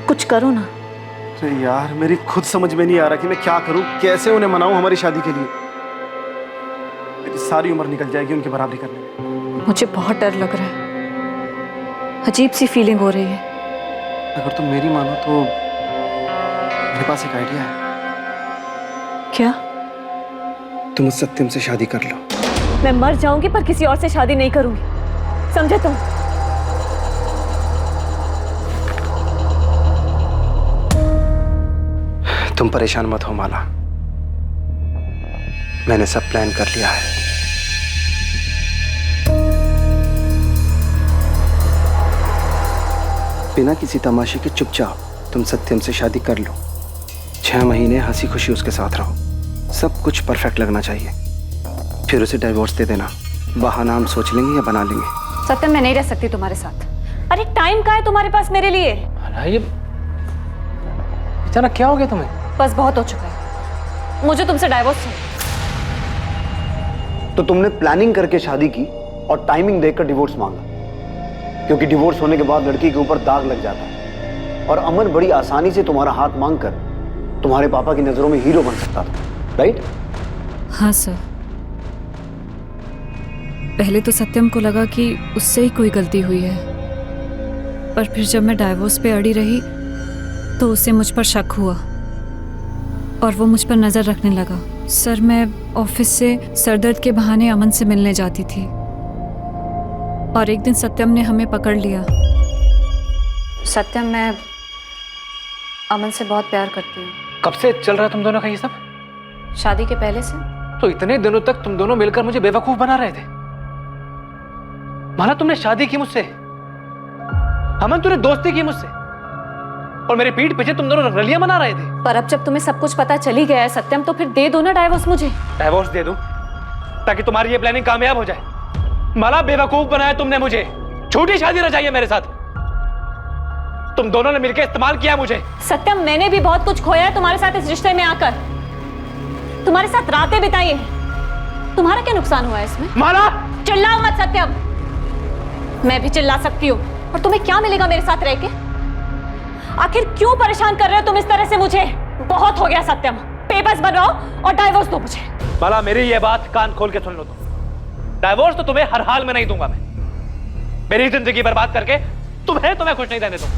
कुछ करो ना। अरे यार, मेरी खुद समझ में नहीं आ रहा कि मैं क्या करूं, कैसे उन्हें मनाऊं हमारी शादी के लिए। मेरी सारी उम्र निकल जाएगी उनकी बराबरी करने में। मुझे बहुत डर लग रहा है, अजीब सी फीलिंग हो रही है। अगर तुम मेरी मानो तो मेरे पास एक आइडिया है। क्या? तुम उस सत्यम से शादी कर लो। मैं मर जाऊंगी पर किसी और से शादी नहीं करूंगी, समझे तुम? तुम परेशान मत हो माला, मैंने सब प्लान कर लिया है। बिना किसी तमाशे के चुपचाप तुम सत्यम से शादी कर लो। 6 महीने हंसी खुशी उसके साथ रहो, सब कुछ परफेक्ट लगना चाहिए। फिर उसे डिवोर्स दे देना। बहाना हम सोच लेंगे या बना लेंगे। सत्यम, मैं नहीं रह सकती तुम्हारे साथ। अरे टाइम कहाँ है तुम्हारे पास मेरे लिए? अचानक क्या हो गया तुम्हें? बस बहुत हो चुका है, मुझे तुमसे डाइवोर्स चाहिए। तो तुमने प्लानिंग करके शादी की और टाइमिंग देखकर डिवोर्स मांगा, क्योंकि डिवोर्स होने के बाद लड़की के ऊपर दाग लग जाता है और अमन बड़ी आसानी से तुम्हारा हाथ मांगकर तुम्हारे पापा की नजरों में हीरो बन सकता था, राइट? हाँ सर। पहले तो सत्यम को लगा कि उससे ही कोई गलती हुई है, पर फिर जब मैं डाइवोर्स पे अड़ी रही तो उसे मुझ पर शक हुआ और वो मुझ पर नज़र रखने लगा। सर, मैं ऑफिस से सरदर्द के बहाने अमन से मिलने जाती थी और एक दिन सत्यम ने हमें पकड़ लिया। सत्यम, मैं अमन से बहुत प्यार करती हूँ। कब से चल रहा है तुम दोनों का ये सब? शादी के पहले से। तो इतने दिनों तक तुम दोनों मिलकर मुझे बेवकूफ बना रहे थे। माना तुमने शादी की मुझसे, अमन तूने दोस्ती की मुझसे, और मेरे पीठ पीछे तुम दोनों रलियां मना रहे थे। पर अब जब तुम्हें सब कुछ पता चली गया है सत्यम, तो फिर दे दो ना डाइवोर्स मुझे। डाइवोर्स दे दूं ताकि तुम्हारी ये प्लानिंग कामयाब हो जाए? माला, बेवकूफ बनाया तुमने मुझे, झूठी शादी रचाई है मेरे साथ। तुम दोनों ने मिलकर इस्तेमाल किया मुझे। सत्यम, मैंने भी बहुत कुछ खोया है तुम्हारे साथ इस रिश्ते में आकर, तुम्हारे साथ रातें बिताई हैं। तुम्हारा क्या नुकसान हुआ है इसमें? माला, चिल्लाओ मत सत्यम। मैं भी चिल्ला सकती हूँ, और तुम्हें क्या मिलेगा मेरे साथ रह के? आखिर क्यों परेशान कर रहे हो तुम इस तरह से मुझे? बहुत हो गया सत्यम, पेपर्स बनवाओ और डाइवोर्स दो मुझे। माला, मेरी ये बात कान खोल के सुन लो तुम। डाइवोर्स तो तुम्हें हर हाल में नहीं दूंगा मैं। मेरी जिंदगी बर्बाद करके तुम्हें खुश नहीं रहने दूंगा।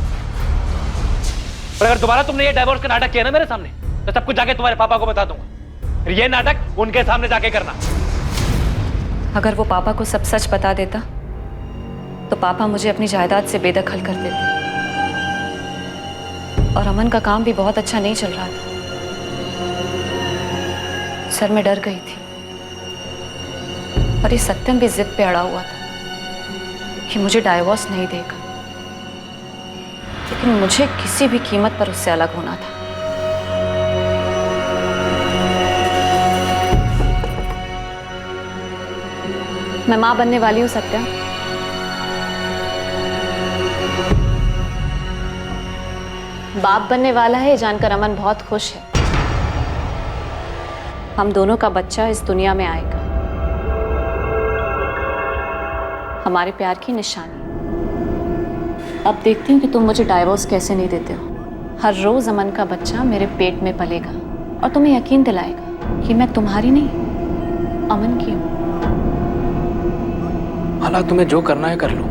और अगर दोबारा तुमने ये डाइवोर्स का नाटक किया ना मेरे सामने, तो सब कुछ जाके तुम्हारे पापा को बता दूंगा। फिर ये नाटक उनके सामने जाके करना। अगर वो पापा को सब सच बता देता तो पापा मुझे अपनी जायदाद से बेदखल कर देते, और अमन का काम भी बहुत अच्छा नहीं चल रहा था। सर, मैं डर गई थी, और ये सत्यम भी जिद पे अड़ा हुआ था कि मुझे डाइवोर्स नहीं देगा, लेकिन मुझे किसी भी कीमत पर उससे अलग होना था। मैं मां बनने वाली हूं सत्यम। बाप बनने वाला है, जानकर अमन बहुत खुश है। हम दोनों का बच्चा इस दुनिया में आएगा, हमारे प्यार की निशानी। अब देखती हूँ कि तुम मुझे डाइवोर्स कैसे नहीं देते हो। हर रोज अमन का बच्चा मेरे पेट में पलेगा और तुम्हें यकीन दिलाएगा कि मैं तुम्हारी नहीं, अमन की हूँ। माला, तुम्हें जो करना है कर लो,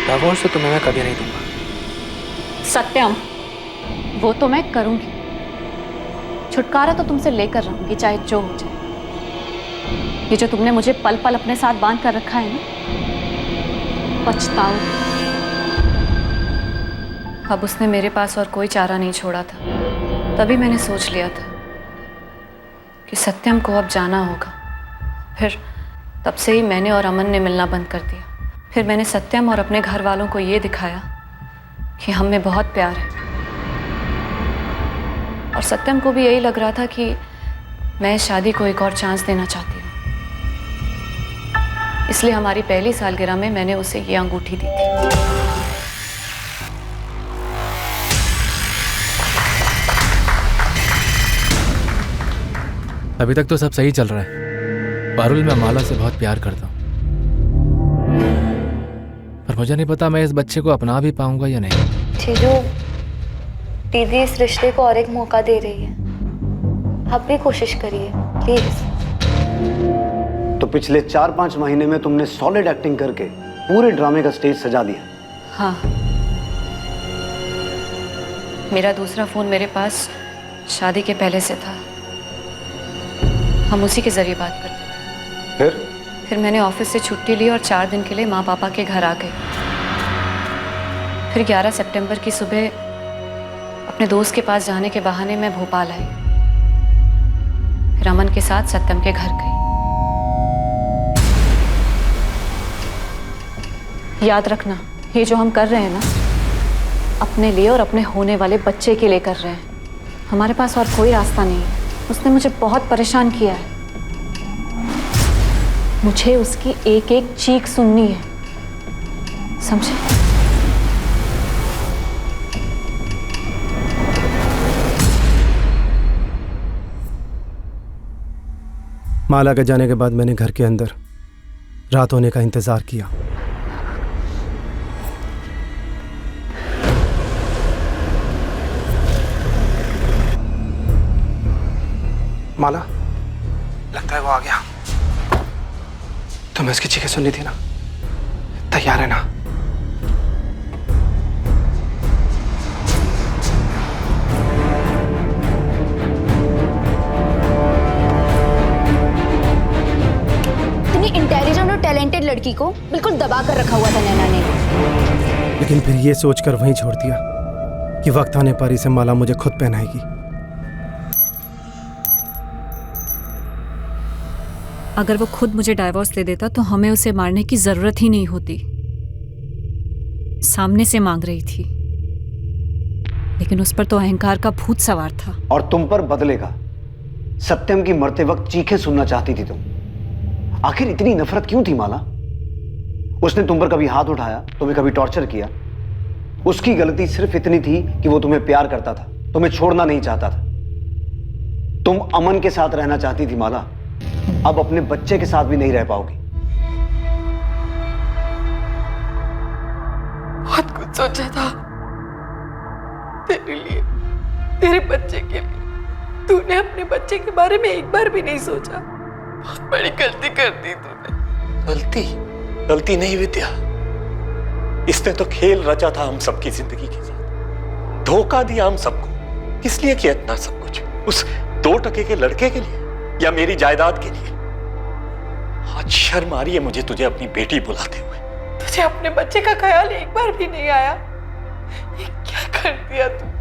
डाइवोर्स तो तुम्हें मैं कभी नहीं दूंगा। सत्यम, वो तो मैं करूंगी। छुटकारा तो तुमसे लेकर रहूंगी, चाहे जो हो जाए। ये जो तुमने मुझे पल पल अपने साथ बांध कर रखा है ना, पछताओ। अब उसने मेरे पास और कोई चारा नहीं छोड़ा था। तभी मैंने सोच लिया था कि सत्यम को अब जाना होगा। फिर तब से ही मैंने और अमन ने मिलना बंद कर दिया। फिर मैंने सत्यम और अपने घर वालों को ये दिखाया कि हम में बहुत प्यार है, और सत्यम को भी यही लग रहा था कि मैं इस शादी को एक और चांस देना चाहती हूँ। इसलिए हमारी पहली सालगिरह में मैंने उसे ये अंगूठी दी थी। अभी तक तो सब सही चल रहा है। पारुल, मैं माला से बहुत प्यार करता हूँ, पर मुझे नहीं पता मैं इस बच्चे को अपना भी पाऊंगा या नहीं। जीजू, दीदी इस रिश्ते को और एक मौका दे रही है, आप भी कोशिश करिए प्लीज। तो पिछले 4-5 महीने में तुमने सॉलिड एक्टिंग करके पूरे ड्रामे का स्टेज सजा दिया। हाँ, मेरा दूसरा फोन मेरे पास शादी के पहले से था, हम उसी के जरिए बात करते थे। फिर मैंने ऑफिस से छुट्टी ली और 4 दिन के लिए माँ पापा के घर आ गई। फिर 11 सितंबर की सुबह अपने दोस्त के पास जाने के बहाने मैं भोपाल आई। फिर अमन के साथ सत्यम के घर गई। याद रखना, ये जो हम कर रहे हैं ना, अपने लिए और अपने होने वाले बच्चे के लिए कर रहे हैं। हमारे पास और कोई रास्ता नहीं है। उसने मुझे बहुत परेशान किया है, मुझे उसकी एक एक चीख सुननी है, समझे? माला के जाने के बाद मैंने घर के अंदर रात होने का इंतजार किया। माला, लगता है वो आ गया। तुम्हें उसकी चीखें सुननी थी ना? तैयार है ना? इतनी इंटेलिजेंट और टैलेंटेड लड़की को बिल्कुल दबा कर रखा हुआ था नैना ने। लेकिन फिर ये सोचकर वहीं छोड़ दिया कि वक्त आने पर इसे माला मुझे खुद पहनाएगी। अगर वो खुद मुझे डाइवोर्स दे देता तो हमें उसे मारने की जरूरत ही नहीं होती। सामने से मांग रही थी, लेकिन उस पर तो अहंकार का भूत सवार था। और तुम पर बदले का। सत्यम की मरते वक्त चीखें सुनना चाहती थी तुम। आखिर इतनी नफरत क्यों थी माला? उसने तुम पर कभी हाथ उठाया, तुम्हें कभी टॉर्चर किया? उसकी गलती सिर्फ इतनी थी कि वो तुम्हें प्यार करता था, तुम्हें छोड़ना नहीं चाहता था। तुम अमन के साथ रहना चाहती थी माला, अब अपने बच्चे के साथ भी नहीं रह पाओगी। बहुत कुछ सोचा था तेरे लिए, तेरे बच्चे के लिए। तूने अपने बच्चे के बारे में एक बार भी नहीं सोचा। बहुत बड़ी गलती कर दी तूने। गलती नहीं विद्या, इसने तो खेल रचा था हम सबकी जिंदगी के साथ, धोखा दिया हम सबको। किस लिए किया इतना सब कुछ? उस 2 टके के लड़के के लिए या मेरी जायदाद के लिए? आज शर्म आ रही है मुझे तुझे अपनी बेटी बुलाते हुए। तुझे अपने बच्चे का ख्याल एक बार भी नहीं आया? ये क्या कर दिया तूने?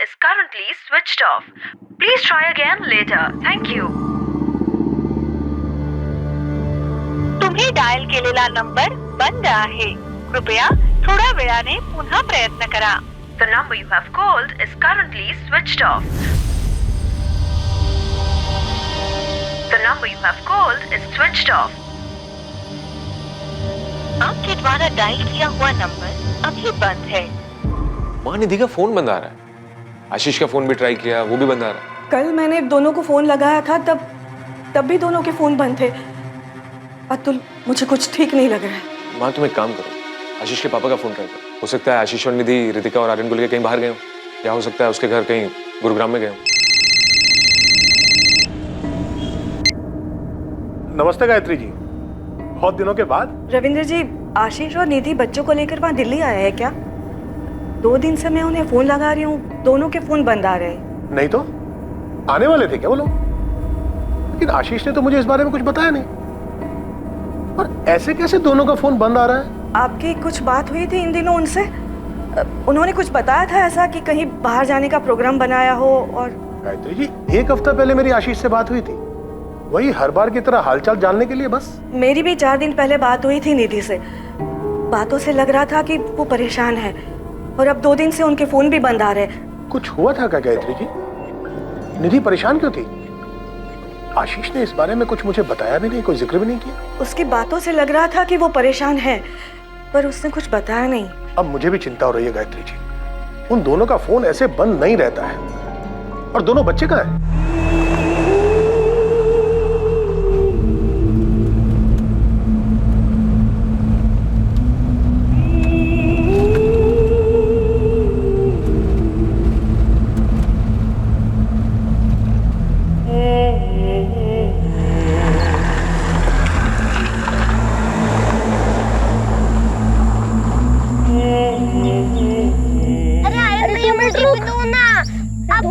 is currently switched off. Please try again later. Thank you. तुम्ही डायल केलेला नंबर बंद आहे. कृपया थोड्या वेळाने पुन्हा प्रयत्न करा. The number you have called is currently switched off. The number you have called is switched off. आपके द्वारा डायल किया हुआ नंबर अभी बंद है. महानिधि का फोन बंद आ रहा है. आशीष का फोन भी ट्राई किया, वो भी बंद आ रहा है. कल मैंने दोनों को फोन लगाया था, तब भी दोनों के फोन बंद थे. अतुल, मुझे कुछ ठीक नहीं लग रहा है. माँ, तुम एक काम करो, आशीष के पापा का फोन ट्राई करो. हो सकता है आशीष और निधि रितिका और आर्यन को लेकर कहीं बाहर गए हो, या हो सकता है उसके घर कहीं गुरुग्राम में गए हो. नमस्ते गायत्री जी, बहुत दिनों के बाद. रविंद्र जी, आशीष और निधि बच्चों को लेकर वहाँ दिल्ली आया है क्या? 2 दिन से मैं उन्हें फोन लगा रही हूँ, दोनों के फोन बंद आ रहे हैं. नहीं तो आने वाले थे क्या वो लोग? लेकिन आशीष ने तो मुझे इस बारे में कुछ बताया नहीं. और ऐसे कैसे दोनों का फोन बंद आ रहा है? आपकी कुछ बात हुई थी इन दिनों उनसे? उन्होंने कुछ बताया था ऐसा कि कहीं बाहर जाने का प्रोग्राम बनाया हो? और गायत्री जी, 1 हफ्ता पहले मेरी आशीष से बात हुई थी, वही हर बार की तरह हालचाल जानने के लिए बस. मेरी भी 4 दिन पहले बात हुई थी निधि से. बातों से लग रहा था कि वो परेशान है, और अब 2 दिन से उनके फोन भी बंद आ रहे. कुछ हुआ था क्या गायत्री जी? निधि परेशान क्यों थी? आशीष ने इस बारे में कुछ मुझे बताया भी नहीं, कोई जिक्र भी नहीं किया. उसकी बातों से लग रहा था कि वो परेशान है, पर उसने कुछ बताया नहीं. अब मुझे भी चिंता हो रही है गायत्री जी. उन दोनों का फोन ऐसे बंद नहीं रहता है. और दोनों बच्चे कहाँ हैं?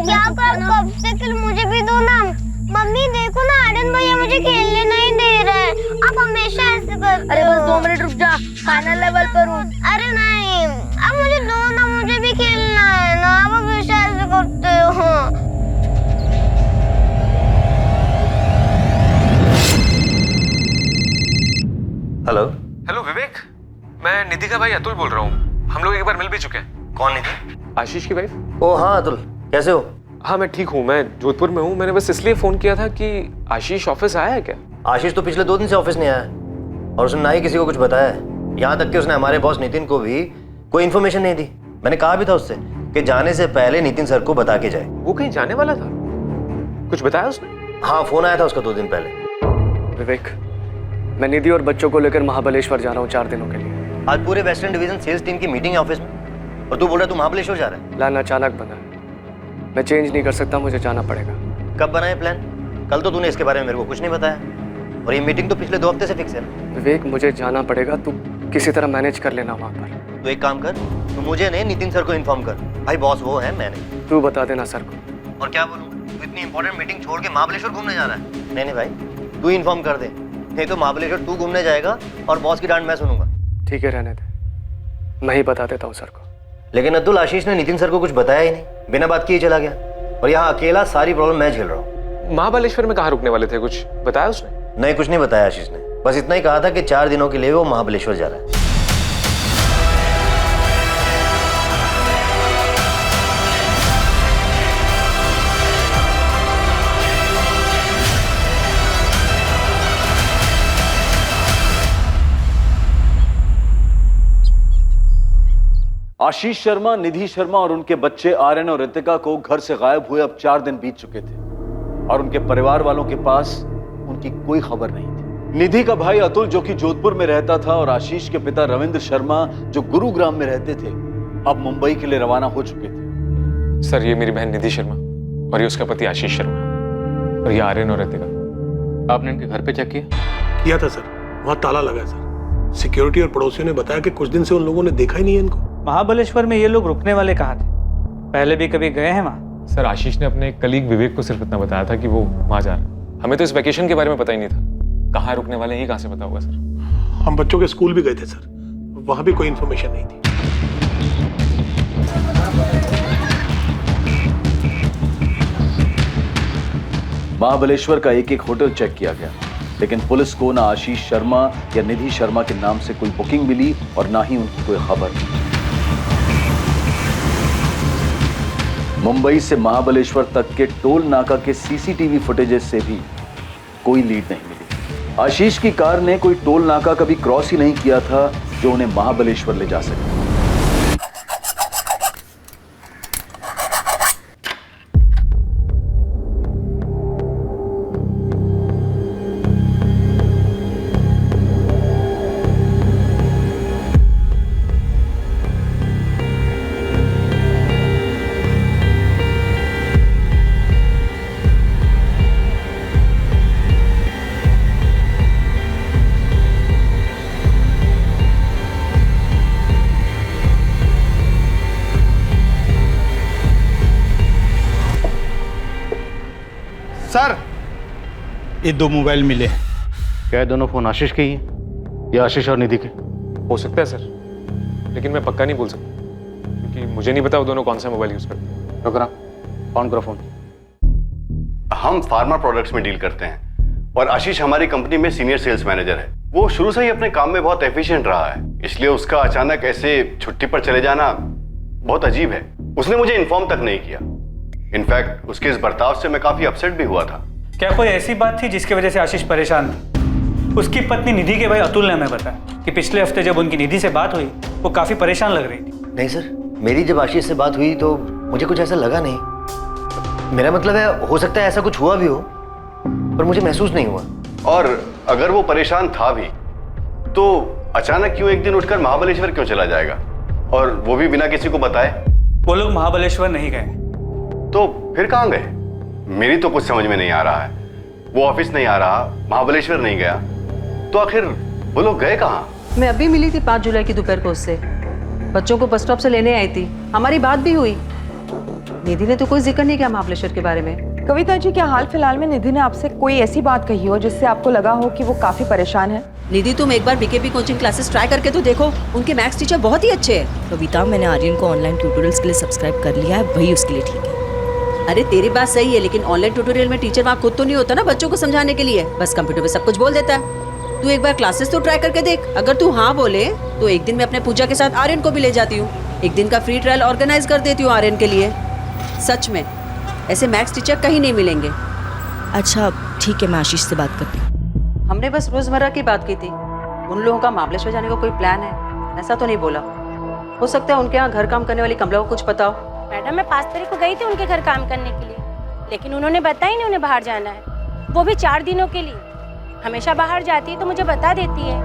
क्या कर कब से खेल, मुझे भी दो ना। मम्मी देखो ना, आर्यन भैया मुझे खेलने नहीं दे रहे। आप हमेशा ऐसे करते हो। अरे बस 2 मिनट रुक जा, फाइनल लेवल पर हूँ। अरे नहीं, अब मुझे दो ना, मुझे भी खेलना है ना। आप हमेशा ऐसे करते हो। हेलो हेलो विवेक, मैं निधि का भाई अतुल बोल रहा हूँ। हम लोग एक बार मिल भी चुके हैं। कौन निधि? आशीष की वाइफ। ओ हाँ अतुल, कैसे हो? हाँ मैं ठीक हूँ, मैं जोधपुर में हूँ। मैंने बस इसलिए फोन किया था कि आशीष ऑफिस आया है क्या? आशीष तो पिछले 2 दिन से ऑफिस नहीं आया और उसने ना ही किसी को कुछ बताया है। यहाँ तक कि उसने हमारे बॉस नितिन को भी कोई इन्फॉर्मेशन नहीं दी। मैंने कहा भी था उससे कि जाने से पहले नितिन सर को बता के जाए। वो कहीं जाने वाला था? कुछ बताया उसने? हाँ फोन आया था उसका 2 दिन पहले। विवेक, मैं निधि और बच्चों को लेकर महाबलेश्वर जा रहा हूँ 4 दिनों के लिए। आज पूरे वेस्टर्न डिवीजन सेल्स टीम की मीटिंग है ऑफिस में और तू बोल रहा है तू महाबलेश्वर जा रहा है? प्लान अचानक बना, मैं चेंज नहीं कर सकता, मुझे जाना पड़ेगा। कब बना है प्लान? कल तो तूने इसके बारे में मेरे को कुछ नहीं बताया और ये मीटिंग तो पिछले 2 हफ्ते से फिक्स है ना। विवेक मुझे जाना पड़ेगा, तू किसी तरह मैनेज कर लेना वहाँ पर। तू एक काम कर, तू मुझे नहीं नितिन सर को इन्फॉर्म कर। भाई बॉस वो है, मैं नहीं। तू बता देना सर को। और क्या बोलूं, तू इतनी इंपॉर्टेंट मीटिंग छोड़ के महाबलेश्वर घूमने जा रहा है? नहीं भाई, तू इन्फॉर्म कर दे, नहीं तो महाबलेश्वर तू घूमने जाएगा और बॉस की डांट मैं सुनूंगा। ठीक है रहने दे, मैं ही बता देता हूँ सर को। लेकिन अतुल, आशीष ने नितिन सर को कुछ बताया ही नहीं, बिना बात किए चला गया और यहाँ अकेला सारी प्रॉब्लम मैं झेल रहा हूँ। महाबलेश्वर में कहाँ रुकने वाले थे? कुछ बताया उसने? नहीं, कुछ नहीं बताया आशीष ने। बस इतना ही कहा था कि 4 दिनों के लिए वो महाबलेश्वर जा रहा है। आशीष शर्मा, निधि शर्मा और उनके बच्चे आर्यन और रितिका को घर से गायब हुए अब 4 दिन बीत चुके थे और उनके परिवार वालों के पास उनकी कोई खबर नहीं थी। निधि का भाई अतुल जो कि जोधपुर में रहता था और आशीष के पिता रविंद्र शर्मा जो गुरुग्राम में रहते थे, अब मुंबई के लिए रवाना हो चुके थे। सर ये मेरी बहन निधि शर्मा और ये उसका पति आशीष शर्मा और ये आर्यन और रितिका। आपने इनके घर पे चेक किया? किया था सर, वहाँ ताला लगा है सर। सिक्योरिटी और पड़ोसियों ने बताया कि कुछ दिन से उन लोगों ने देखा ही नहीं है इनको। महाबलेश्वर में ये लोग रुकने वाले कहाँ थे? पहले भी कभी गए हैं वहाँ? सर आशीष ने अपने कलीग विवेक को सिर्फ इतना बताया था कि वो वहाँ जा रहा है। हमें तो इस वेकेशन के बारे में पता ही नहीं था। कहाँ रुकने वाले हैं ये कहाँ से पता होगा सर? हम बच्चों के स्कूल भी गए थे सर, वहाँ भी कोई इन्फॉर्मेशन नहीं थी। महाबलेश्वर का एक होटल चेक किया गया, लेकिन पुलिस को ना आशीष शर्मा या निधि शर्मा के नाम से कोई बुकिंग मिली और ना ही उनकी कोई खबर। मुंबई से महाबलेश्वर तक के टोल नाका के सीसीटीवी फुटेजेस से भी कोई लीड नहीं मिली। आशीष की कार ने कोई टोल नाका कभी क्रॉस ही नहीं किया था जो उन्हें महाबलेश्वर ले जा सके। सर, ये 2 मोबाइल मिले। क्या ये दोनों फोन आशीष के ही हैं या आशीष और निधि के? हो सकता है सर, लेकिन मैं पक्का नहीं बोल सकता क्योंकि मुझे नहीं पता वो दोनों कौन सा मोबाइल यूज करते हैं। रुक रहा, ऑन करो फोन। हम फार्मा प्रोडक्ट्स में डील करते हैं और आशीष हमारी कंपनी में सीनियर सेल्स मैनेजर है। वो शुरू से ही अपने काम में बहुत एफिशिएंट रहा है, इसलिए उसका अचानक ऐसे छुट्टी पर चले जाना बहुत अजीब है। उसने मुझे इन्फॉर्म तक नहीं किया। इनफैक्ट उसके इस बर्ताव से मैं काफी अपसेट भी हुआ था। क्या कोई ऐसी बात थी जिसकी वजह से आशीष परेशान था? उसकी पत्नी निधि के भाई अतुल ने हमें बताया कि पिछले हफ्ते जब उनकी निधि से बात हुई वो काफी परेशान लग रही थी। नहीं सर, मेरी जब आशीष से बात हुई तो मुझे कुछ ऐसा लगा नहीं। मेरा मतलब है हो सकता है ऐसा कुछ हुआ भी हो पर मुझे महसूस नहीं हुआ। और अगर वो परेशान था भी तो अचानक क्यों एक दिन उठकर महाबलेश्वर क्यों चला जाएगा, और वो भी बिना किसी को बताए? वो लोग महाबलेश्वर नहीं गए। तो फिर कहाँ गए? मेरी तो कुछ समझ में नहीं आ रहा है। वो ऑफिस नहीं आ रहा, महाबलेश्वर नहीं गया, तो आखिर वो लोग गए कहाँ? मैं अभी मिली थी 5 जुलाई की दोपहर को उससे। बच्चों को बस स्टॉप से लेने आई थी, हमारी बात भी हुई। निधि ने तो कोई जिक्र नहीं किया महाबलेश्वर के बारे में। कविता जी, क्या हाल फिलहाल में निधि ने आपसे कोई ऐसी बात कही हो जिससे आपको लगा हो कि वो काफी परेशान है? निधि, तुम एक बार बीकेपी कोचिंग क्लासेस ट्राई करके तो देखो, उनके मैथ्स टीचर बहुत ही अच्छे हैं। कविता, मैंने आर्यन को ऑनलाइन ट्यूटोरियल्स के लिए सब्सक्राइब कर लिया है, वही उसके लिए ठीक है। अरे तेरी बात सही है, लेकिन ऑनलाइन ट्यूटोरियल में टीचर वहाँ खुद तो नहीं होता ना बच्चों को समझाने के लिए, बस कंप्यूटर पे सब कुछ बोल देता है। तू एक बार क्लासेस तो ट्राई करके देख, अगर तू हाँ बोले तो एक दिन मैं अपने पूजा के साथ आर्यन को भी ले जाती हूँ, एक दिन का फ्री ट्रायल ऑर्गेनाइज कर देती हूँ आर्यन के लिए। सच में ऐसे मैथ्स टीचर कहीं नहीं मिलेंगे। अच्छा ठीक है, मैं आशीष से बात करती हूँ। हमने बस रोजमर्रा की बात की थी, उन लोगों का महाबलेश्वर जाने का कोई प्लान है ऐसा तो नहीं बोला। हो सकता है उनके यहाँ घर काम करने वाली कमला को कुछ पता हो। मैडम, मैं 5 तारीख को गई थी उनके घर काम करने के लिए, लेकिन उन्होंने बताया नहीं उन्हें बाहर जाना है, वो भी 4 दिनों के लिए। हमेशा बाहर जाती है तो मुझे बता देती है।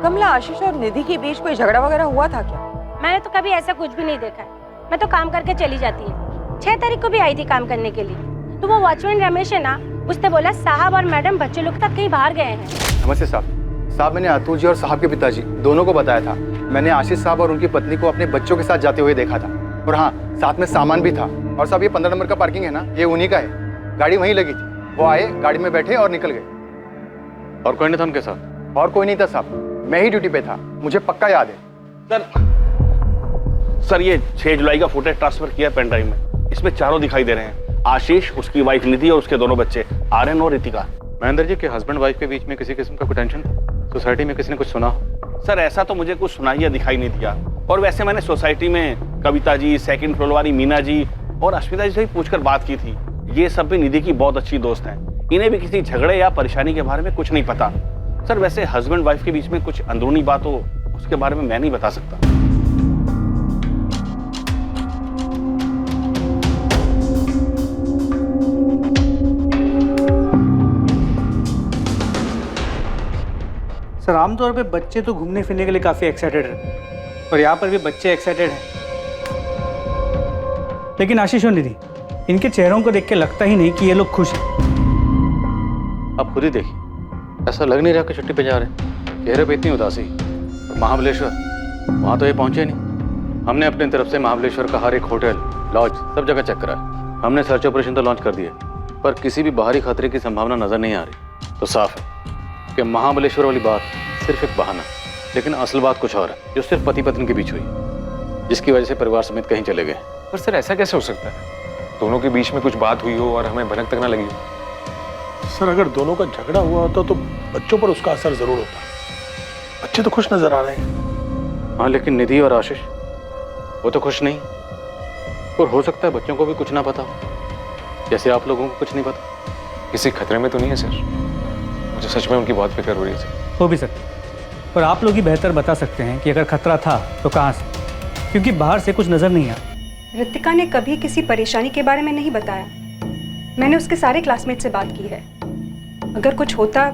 कमला, आशीष और निधि के बीच कोई झगड़ा वगैरह हुआ था क्या? मैंने तो कभी ऐसा कुछ भी नहीं देखा है, मैं तो काम करके चली जाती है। 6 तारीख को भी आई थी काम करने के लिए, तो वो वॉचमैन रमेश है ना, उसने बोला साहब और मैडम बच्चे लोग तक कहीं बाहर गए हैं। नमस्ते साहब, मैंने अतुल जी और साहब के पिताजी दोनों को बताया था। मैंने आशीष साहब और उनकी पत्नी को अपने बच्चों के साथ जाते हुए देखा था, और हाँ, साथ में सामान भी था। और साहब, ये 15 नंबर का पार्किंग है ना, ये उन्हीं का है, गाड़ी वहीं लगी थी। वो आए, गाड़ी में बैठे और निकल गए। और कोई नहीं था उनके साथ? और कोई नहीं था साहब, मैं ही ड्यूटी पे था, मुझे पक्का याद है। सर ये 6 जुलाई का फुटेज ट्रांसफर किया पेन ड्राइव में, इसमें चारों दिखाई दे रहे हैं, आशीष, उसकी वाइफ निधि और उसके दोनों बच्चे आर्यन और रितिका। महेंद्र जी के हस्बैंड वाइफ के बीच में किसी किस्म का कोई टेंशन था? सोसाइटी में किसी ने कुछ सुना? सर ऐसा तो मुझे कुछ सुनाई या दिखाई नहीं दिया, और वैसे मैंने सोसाइटी में कविता जी, सेकंड फ्लोर वाली मीना जी और अश्विता जी से भी पूछकर बात की थी। ये सब भी निधि की बहुत अच्छी दोस्त हैं, इन्हें भी किसी झगड़े या परेशानी के बारे में कुछ नहीं पता। सर वैसे हस्बैंड वाइफ के बीच में कुछ अंदरूनी बात हो उसके बारे में मैं नहीं बता सकता। सर आमतौर पे बच्चे तो घूमने फिरने के लिए काफ़ी एक्साइटेड रहते हैं, और यहाँ पर भी बच्चे एक्साइटेड हैं, लेकिन आशीष और निधि, इनके चेहरों को देख के लगता ही नहीं कि ये लोग खुश हैं। आप खुद ही देखिए, ऐसा लग नहीं रहा कि छुट्टी पे जा रहे हैं, चेहरे पे इतनी उदासी। महाबलेश्वर, वहाँ तो ये पहुँचे नहीं। हमने अपनी तरफ से महाबलेश्वर का हर एक होटल, लॉज सब जगह चेक करा है। हमने सर्च ऑपरेशन तो लॉन्च कर दिए, पर किसी भी बाहरी खतरे की संभावना नजर नहीं आ रही। तो साफ है कि महाबलेश्वर वाली बात सिर्फ एक बहाना, लेकिन असल बात कुछ और है, जो सिर्फ पति पत्नी के बीच हुई, जिसकी वजह से परिवार समेत कहीं चले गए। पर सर ऐसा कैसे हो सकता है? दोनों के बीच में कुछ बात हुई हो और हमें भनक तक ना लगी हो। सर अगर दोनों का झगड़ा हुआ होता तो बच्चों पर उसका असर जरूर होता। बच्चे तो खुश नजर आ रहे हैं। हाँ, लेकिन निधि और आशीष वो तो खुश नहीं, और हो सकता है बच्चों को भी कुछ ना पता हो, जैसे आप लोगों को कुछ नहीं पता। किसी खतरे में तो नहीं है सर? मुझे सच में उनकी बहुत फिक्र हो रही है सर। हो भी सकता है, पर आप लोग ही बेहतर बता सकते हैं कि अगर खतरा था तो कहाँ से, क्योंकि बाहर से कुछ नजर नहीं आ। रितिका ने कभी किसी परेशानी के बारे में नहीं बताया। मैंने उसके सारे क्लासमेट से बात की है, अगर कुछ होता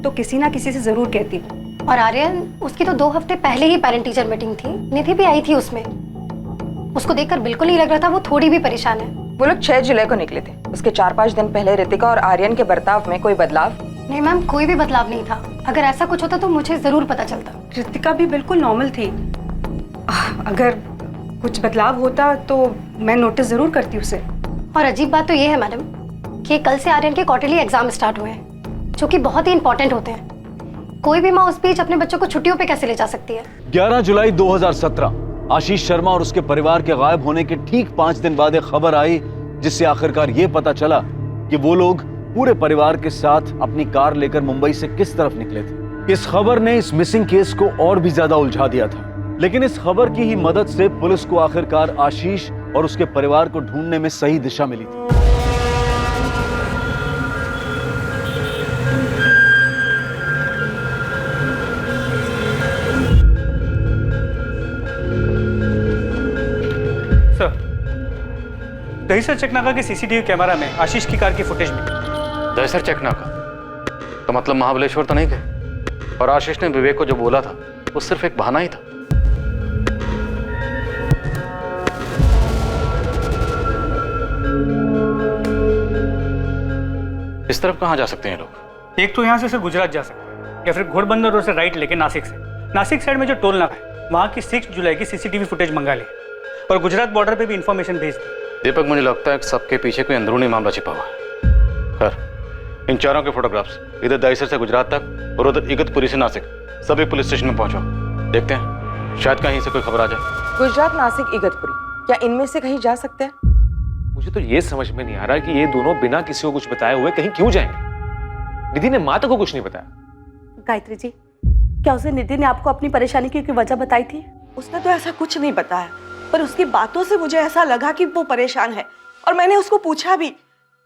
तो किसी ना किसी से जरूर कहती। और आर्यन, उसकी तो 2 हफ्ते पहले ही पेरेंट टीचर मीटिंग थी, निधि भी आई थी उसमें। उसको देखकर बिल्कुल नहीं लग रहा था वो थोड़ी भी परेशान है। वो लोग 6 जुलाई को निकले थे, उसके 4-5 दिन पहले रितिका और आर्यन के बर्ताव में कोई बदलाव? नहीं मैम, कोई भी बदलाव नहीं था। अगर ऐसा कुछ होता तो मुझे जरूर पता चलता। रितिका भी बिल्कुल नॉर्मल थी, अगर कुछ बदलाव होता तो मैं नोटिस जरूर करती उसे। और अजीब बात तो ये है मैडम कि कल से आर्यन के क्वार्टरली एग्जाम स्टार्ट हुए हैं, जो कि बहुत ही इंपॉर्टेंट होते हैं। कोई भी माँ उस बीच अपने बच्चों को छुट्टियों पे कैसे ले जा सकती है? 11 जुलाई 2017 आशीष शर्मा और उसके परिवार के गायब होने के ठीक 5 दिन बाद एक खबर आई, जिससे आखिरकार ये पता चला कि वो लोग पूरे परिवार के साथ अपनी कार लेकर मुंबई से किस तरफ निकले थे। इस खबर ने इस मिसिंग केस को और भी ज्यादा उलझा दिया था, लेकिन इस खबर की ही मदद से पुलिस को आखिरकार आशीष और उसके परिवार को ढूंढने में सही दिशा मिली थी। दहीसर चकनाका के सीसीटीवी कैमरा में आशीष की कार की फुटेज मिली। दहीसर चकनाका तो मतलब महाबलेश्वर तो नहीं गए, और आशीष ने विवेक को जो बोला था वो सिर्फ एक बहाना ही था। इस तरफ कहाँ जा सकते हैं लोग? एक तो यहाँ से सिर्फ गुजरात जा सकते हैं, या फिर घोड़बंदर रोड से राइट लेके नासिक से। नासिक साइड में जो टोल नाका है वहाँ की 6 जुलाई की सीसीटीवी फुटेज मंगा ली, और गुजरात बॉर्डर पे भी इंफॉर्मेशन भेज दी। दीपक, मुझे लगता है कि सबके पीछे कोई अंदरूनी मामला छिपा हुआ है। खैर, इन चारों के फोटोग्राफ्स इधर दहिसर से गुजरात तक और उधर इगतपुरी से नासिक सभी पुलिस स्टेशन में पहुंचो। देखते हैं, शायद कहीं से कोई खबर आ जाए। गुजरात, नासिक, इगतपुरी, क्या इनमें से कहीं जा सकते हैं? मुझे तो ये समझ में नहीं आ रहा कि ये दोनों बिना किसी को कुछ बताए हुए कहीं क्यों जाएंगे। निधि ने माता को कुछ नहीं बताया। गायत्री जी, क्या उसे निधि ने आपको अपनी परेशानी की वजह बताई थी? उसने तो ऐसा कुछ नहीं बताया, पर उसकी बातों से मुझे ऐसा लगा कि वो परेशान है। और मैंने उसको पूछा भी,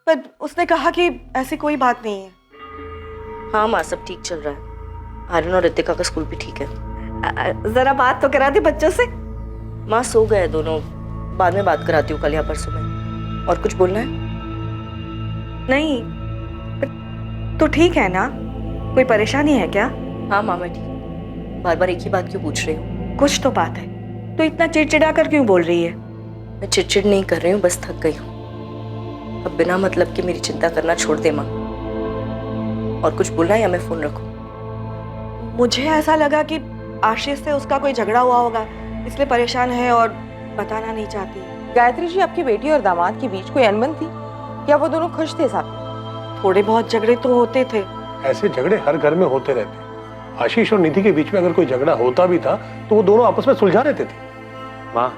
पर उसने कहा कि ऐसी कोई बात नहीं है। हाँ माँ, सब ठीक चल रहा है। आर्यन और रितिका का स्कूल भी ठीक है। जरा बात तो करा दी बच्चों से। माँ सो गए दोनों, बाद में बात कराती हूँ कल या परसों में। और कुछ बोलना है? नहीं, तो ठीक है ना? कोई परेशानी है क्या? हाँ माँ, मैं ठीक। बार बार एक ही बात क्यों पूछ रही हूँ? कुछ तो बात है, तो इतना चिड़चिड़ा कर क्यों बोल रही है? मैं चिड़चिड़ नहीं कर रही हूँ, बस थक गई हूँ। अब बिना मतलब की मेरी चिंता करना छोड़ दे माँ। और कुछ बोलना है या मैं फोन रखूँ? मुझे ऐसा लगा कि आशीष से उसका कोई झगड़ा हुआ होगा, इसलिए परेशान है और बताना नहीं चाहती। गायत्री जी, आपकी बेटी और दामाद के बीच कोई अनबन थी या वो दोनों खुश थे साथ में? थोड़े बहुत झगड़े तो होते थे। ऐसे झगड़े हर घर में होते रहते हैं। आशीष और निधि के बीच में अगर कोई झगड़ा होता भी था तो वो दोनों आपस में सुलझा लेते थे। माँ,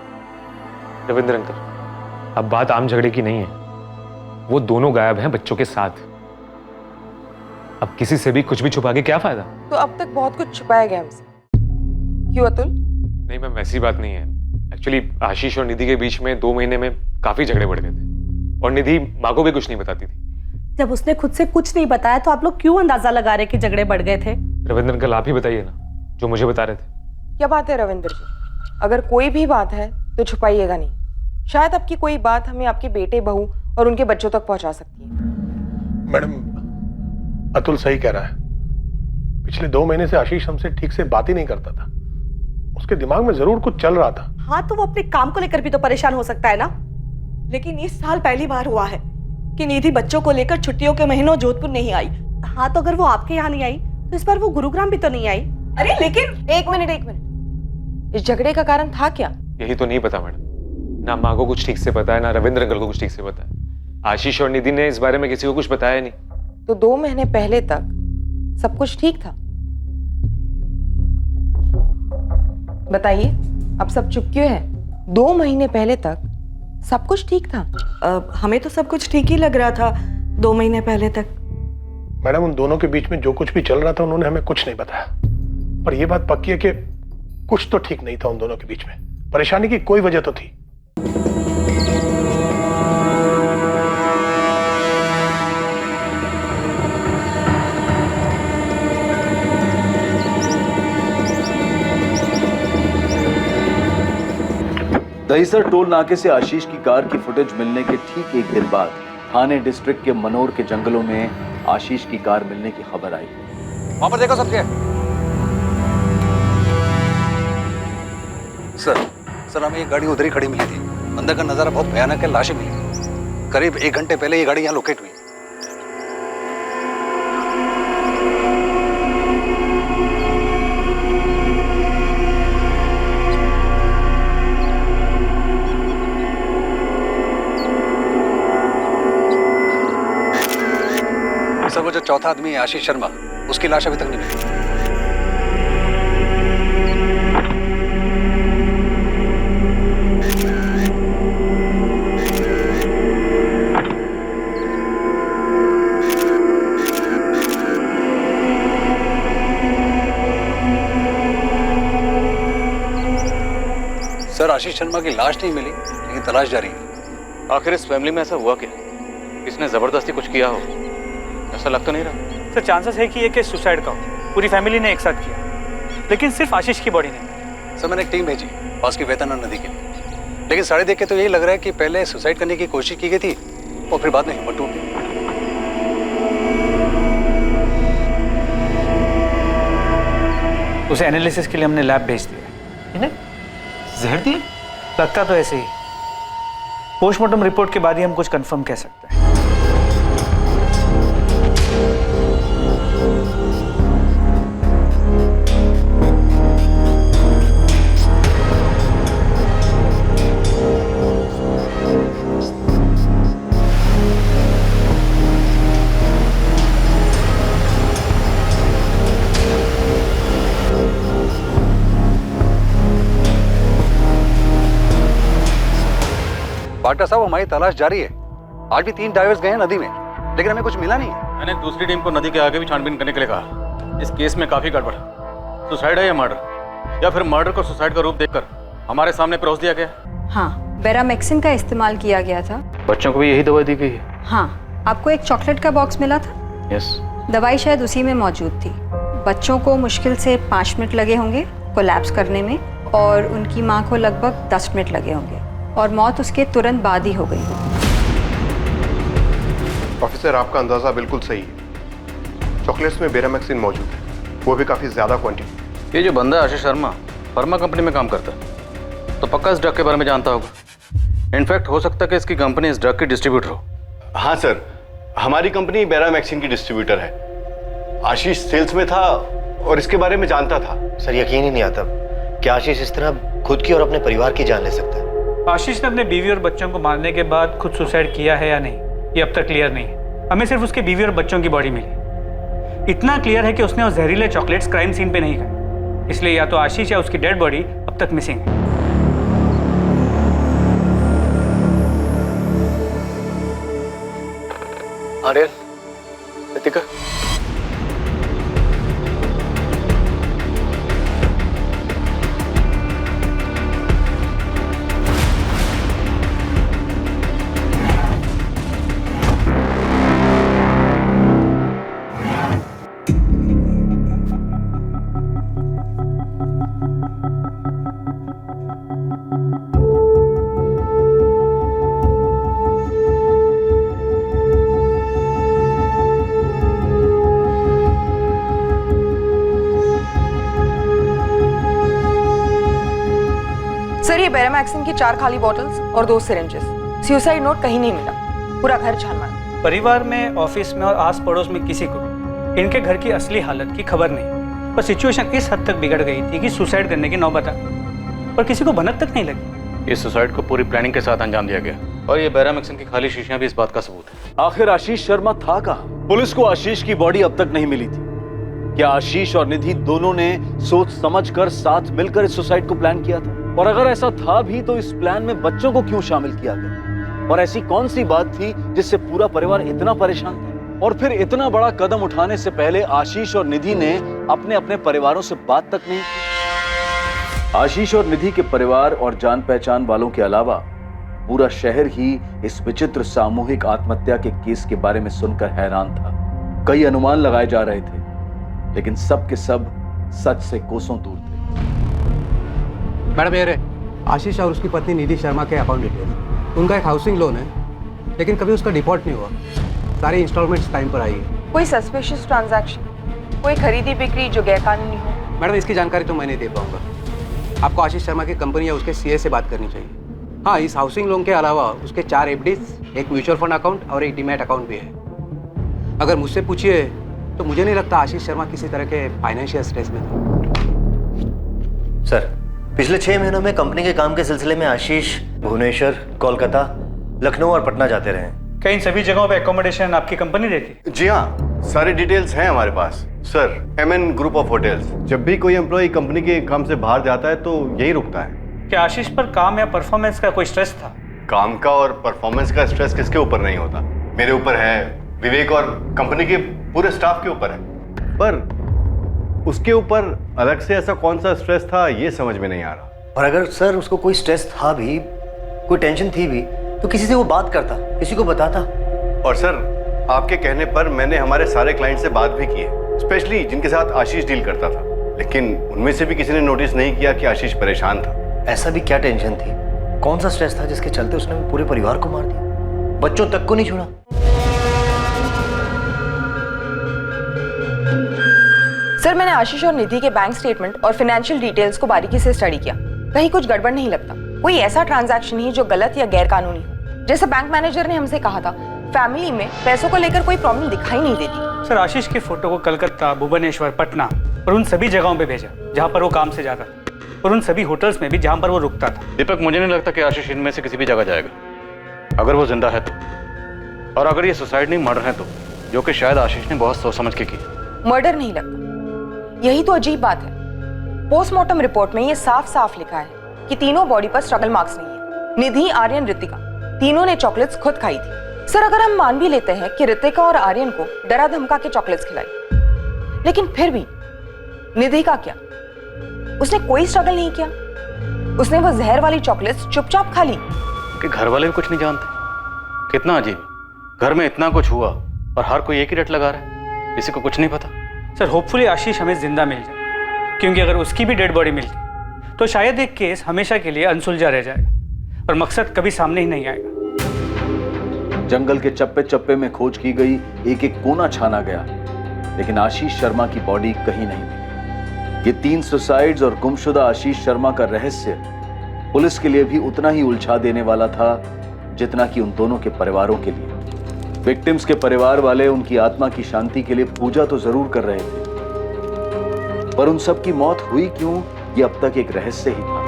रविंद्र अंकल, अब बात आम झगड़े की नहीं है। वो दोनों गायब हैं बच्चों के साथ। अब किसी से भी कुछ भी छुपा के क्या फायदा? तो अब तक बहुत कुछ छुपाया गया हमसे, क्यों अतुल? नहीं मैम, वैसी बात नहीं है। एक्चुअली आशीष और निधि के बीच में 2 महीने में काफी झगड़े बढ़ गए थे और निधि माँ को भी कुछ नहीं बताती थी। जब उसने खुद से कुछ नहीं बताया तो आप लोग क्यों अंदाजा लगा रहे कि झगड़े बढ़ गए थे? रविंद्र अंकल, आप ही बताइए ना, जो मुझे बता रहे थे। क्या बात है रविंद्र जी, अगर कोई भी बात है तो छुपाइएगा नहीं। शायद आपकी कोई बात हमें आपके बेटे, बहू और उनके बच्चों तक पहुंचा सकती है। मैडम, अतुल सही कह रहा है। पिछले 2 महीने से आशीष हमसे ठीक से बात ही नहीं करता था। उसके दिमाग में जरूर कुछ चल रहा था। हाँ, तो वो अपने काम को लेकर भी तो परेशान हो सकता है ना। लेकिन इस साल पहली बार हुआ है कि निधि बच्चों को लेकर छुट्टियों के महीनों जोधपुर नहीं आई। हाँ, तो अगर वो आपके यहाँ नहीं आई तो इस बार वो गुरुग्राम भी तो नहीं आई। अरे लेकिन एक मिनट, इस झगड़े का कारण था क्या? यही तो नहीं पता मैडम। ना माँ को कुछ ठीक से पता है, ना रविंद्र अंकल को कुछ ठीक से पता है। आशीष और निधि ने इस बारे में किसी को कुछ बताया नहीं। तो 2 महीने पहले तक सब कुछ ठीक था। बताइए, अब सब चुप क्यों है? 2 महीने पहले तक सब कुछ ठीक था। हमें तो सब कुछ ठीक ही लग रहा था 2 महीने पहले तक। मैडम, उन दोनों के बीच में जो कुछ भी चल रहा था उन्होंने हमें कुछ नहीं बताया, पर यह बात पक्की है कि कुछ तो ठीक नहीं था उन दोनों के बीच में। परेशानी की कोई वजह तो थी। दहिसर टोल नाके से आशीष की कार की फुटेज मिलने के ठीक 1 दिन बाद थाने डिस्ट्रिक्ट के मनोर के जंगलों में आशीष की कार मिलने की खबर आई। वहां पर देखो सबके। सर हमें ये गाड़ी उधर ही खड़ी मिली थी। अंदर का नजारा बहुत भयानक है, लाशें मिली। करीब 1 घंटे पहले ये गाड़ी यहाँ लोकेट हुई। सर वो जो चौथा आदमी है आशीष शर्मा, उसकी लाश अभी तक नहीं मिली। सर आशीष शर्मा की लाश नहीं मिली, लेकिन तलाश जारी है। आखिर इस फैमिली में ऐसा हुआ क्या? इसने जबरदस्ती कुछ किया हो, ऐसा लग तो नहीं रहा। सर चांसेस है कि ये केस सुसाइड का हो। पूरी फैमिली ने एक साथ किया, लेकिन सिर्फ आशीष की बॉडी नहीं। सर मैंने एक टीम भेजी पास की वेतना नदी के लिए, लेकिन सारे देख के तो यही लग रहा है कि पहले सुसाइड करने की कोशिश की गई थी और फिर बाद में हिम्मत टूट गई। उसे एनालिसिस के लिए हमने लैब भेज दिया। इन्हें जहर दिए? लगता तो ऐसे ही। पोस्टमार्टम रिपोर्ट के बाद ही हम कुछ कंफर्म कह सकते हैं। इंस्पेक्टर साहब, हमारी तलाश जारी है। आज भी 3 डाइवर्स गए हैं नदी में, लेकिन हमें कुछ मिला नहीं है। मैंने दूसरी टीम को नदी के आगे भी छानबीन करने के लिए कहा। इस केस में काफी गड़बड़ है। सुसाइड है या मर्डर, या फिर मर्डर को सुसाइड का रूप देकर हमारे सामने परोस दिया गया? हाँ, बेरामेक्सिन का इस्तेमाल किया गया था। बच्चों को भी यही दवाई दी गई है? हाँ, आपको एक चॉकलेट का बॉक्स मिला था। यस। दवाई शायद उसी में मौजूद थी। बच्चों को मुश्किल से 5 मिनट लगे होंगे कोलैप्स करने में, और उनकी माँ को लगभग 10 मिनट लगे होंगे, और मौत उसके तुरंत बाद ही हो गई। ऑफिसर, आपका अंदाजा बिल्कुल सही है। चॉकलेट्स में बेरामेक्सिन मौजूद है, वो भी काफी ज्यादा क्वांटिटी। ये जो बंदा आशीष शर्मा फार्मा कंपनी में काम करता है, तो पक्का इस ड्रग के बारे में जानता होगा। इनफैक्ट हो सकता है कि इसकी कंपनी इस ड्रग की डिस्ट्रीब्यूटर हो। हाँ सर, हमारी कंपनी बेरामेक्सिन की डिस्ट्रीब्यूटर है। आशीष सेल्स में था और इसके बारे में जानता था। सर, यकीन ही नहीं आता कि आशीष इस तरह खुद की और अपने परिवार की जान ले सकता है। आशीष ने अपने बीवी और बच्चों को मारने के बाद खुद सुसाइड किया है या नहीं, ये अब तक क्लियर नहीं है। हमें सिर्फ उसके बीवी और बच्चों की बॉडी मिली। इतना क्लियर है कि उसने वो जहरीले चॉकलेट्स क्राइम सीन पे नहीं खाए, इसलिए या तो आशीष या उसकी डेड बॉडी अब तक मिसिंग है। आर्यन, रितिका, सर, ये बेरामेक्सिन की 4 खाली बॉटल्स और 2 सिरिंजेस। सुसाइड नोट कहीं नहीं मिला। पूरा घर छान मारा। परिवार में, ऑफिस में और आस पड़ोस में किसी को भी इनके घर की असली हालत की खबर नहीं, पर सिचुएशन इस हद तक बिगड़ गई थी कि सुसाइड करने की नौबत आ गई, पर किसी को भनक तक नहीं लगी। इस सुसाइड को पूरी प्लानिंग के साथ अंजाम दिया गया, और ये बेरामेक्सिन की खाली शीशियां भी इस बात का सबूत है। आखिर आशीष शर्मा था कहां? पुलिस को आशीष की बॉडी अब तक नहीं मिली थी। क्या आशीष और निधि दोनों ने सोच समझकर साथ मिलकर इस सुसाइड को प्लान किया था? और अगर ऐसा था भी तो इस प्लान में बच्चों को क्यों शामिल किया गया? और ऐसी कौन सी बात थी जिससे पूरा परिवार इतना परेशान था? और फिर इतना बड़ा कदम उठाने से पहले आशीष और निधि ने अपने अपने परिवारों से बात तक नहीं की। आशीष और निधि के परिवार और जान पहचान वालों के अलावा पूरा शहर ही इस विचित्र सामूहिक आत्महत्या के केस के बारे में सुनकर हैरान था। कई अनुमान लगाए जा रहे थे, लेकिन सब के सब सच से कोसों दूर थे। मैडम, ये रहे आशीष और उसकी पत्नी निधि शर्मा के अकाउंट डिटेल्स। उनका एक हाउसिंग लोन है, लेकिन कभी उसका डिफॉल्ट नहीं हुआ। सारी इंस्टॉलमेंट्स टाइम पर आई है। कोई सस्पिशियस ट्रांजैक्शन, कोई खरीदी बिक्री जो गैरकानूनी हो? मैडम, इसकी जानकारी तो मैं नहीं दे पाऊंगा। आपको आशीष शर्मा की कंपनी या उसके सीए से बात करनी चाहिए। हाँ, इस हाउसिंग लोन के अलावा उसके 4 एफडीज, एक म्यूचुअल फंड अकाउंट और एक डीमैट अकाउंट भी है। अगर मुझसे पूछिए तो मुझे नहीं लगता आशीष शर्मा किसी तरह के फाइनेंशियल स्ट्रेस में था। सर, पिछले 6 महीनों में कंपनी के काम के सिलसिले में आशीष भुवनेश्वर, कोलकाता, लखनऊ और पटना जाते रहे। क्या इन सभी जगहों पे एकोमोडेशन आपकी कंपनी देती? जी हाँ, सारी डिटेल्स हैं हमारे पास। Sir, MN group of hotels. जब भी कोई एम्प्लॉय कंपनी के काम से बाहर जाता है तो यही रुकता है। क्या आशीष पर काम या परफॉर्मेंस का कोई स्ट्रेस था? काम का और परफॉर्मेंस का स्ट्रेस किसके ऊपर नहीं होता? मेरे ऊपर है, विवेक और कंपनी के पूरे स्टाफ के ऊपर है। पर उसके ऊपर अलग से ऐसा कौन सा स्ट्रेस था, ये समझ में नहीं आ रहा। और अगर सर उसको कोई स्ट्रेस था भी, कोई टेंशन थी भी, तो किसी से वो बात करता, किसी को बताता। और सर, आपके कहने पर मैंने हमारे सारे क्लाइंट से बात भी की है, स्पेशली जिनके साथ आशीष डील करता था, लेकिन उनमें से भी किसी ने नोटिस नहीं किया कि आशीष परेशान था। ऐसा भी क्या टेंशन थी, कौन सा स्ट्रेस था जिसके चलते उसने पूरे परिवार को मार दिया, बच्चों तक को नहीं छोड़ा? सर, मैंने आशीष और निधि के बैंक स्टेटमेंट और फाइनेंशियल डिटेल्स को बारीकी से स्टडी किया। कहीं कुछ गड़बड़ नहीं लगता। कोई ऐसा ट्रांजैक्शन नहीं जो गलत या गैर कानूनी हो। जैसे बैंक मैनेजर ने हमसे कहा था, फैमिली में पैसों को लेकर कोई प्रॉब्लम दिखाई नहीं देती। सर, आशीष की फोटो को कलकत्ता, भुवनेश्वर, पटना और उन सभी जगहों पे भेजा जहाँ पर वो काम से जाता था, और उन सभी होटल्स में भी जहाँ पर वो रुकता था। दीपक, मुझे नहीं लगता कि आशीष इनमें से किसी भी जगह जाएगा, अगर वो जिंदा है तो। और अगर ये सुसाइड नहीं, मर्डर है तो, जो कि शायद आशीष ने बहुत सोच समझ के की। मर्डर नहीं लगता। यही तो अजीब बात है। पोस्टमार्टम रिपोर्ट में ये साफ साफ लिखा है कि तीनों बॉडी पर स्ट्रगल मार्क्स नहीं है। निधि, आर्यन, रितिका तीनों ने चॉकलेट्स खुद खाई थी। सर अगर हम मान भी लेते हैं कि रितिका और आर्यन को डरा धमका के चॉकलेट्स खिलाई, लेकिन फिर भी निधि का क्या? उसने कोई स्ट्रगल नहीं किया, उसने वो जहर वाली चॉकलेट्स चुपचाप खा ली। कि घर वाले भी कुछ नहीं जानते। कितना अजीब, घर में इतना कुछ हुआ और हर कोई एक ही रट लगा रहा है, किसी को कुछ नहीं पता। सर होपफुली आशीष हमें जिंदा मिल जाए, क्योंकि अगर उसकी भी डेड बॉडी मिलती तो शायद एक केस हमेशा के लिए अनसुलझा रह जाएगा और मकसद कभी सामने ही नहीं आएगा। जंगल के चप्पे चप्पे में खोज की गई, एक एक कोना छाना गया, लेकिन आशीष शर्मा की बॉडी कहीं नहीं मिली। ये 3 सुसाइड्स और गुमशुदा आशीष शर्मा का रहस्य पुलिस के लिए भी उतना ही उलझा देने वाला था जितना कि उन दोनों के परिवारों के लिए। विक्टिम्स के परिवार वाले उनकी आत्मा की शांति के लिए पूजा तो जरूर कर रहे थे, पर उन सब की मौत हुई क्यों, ये अब तक एक रहस्य ही था।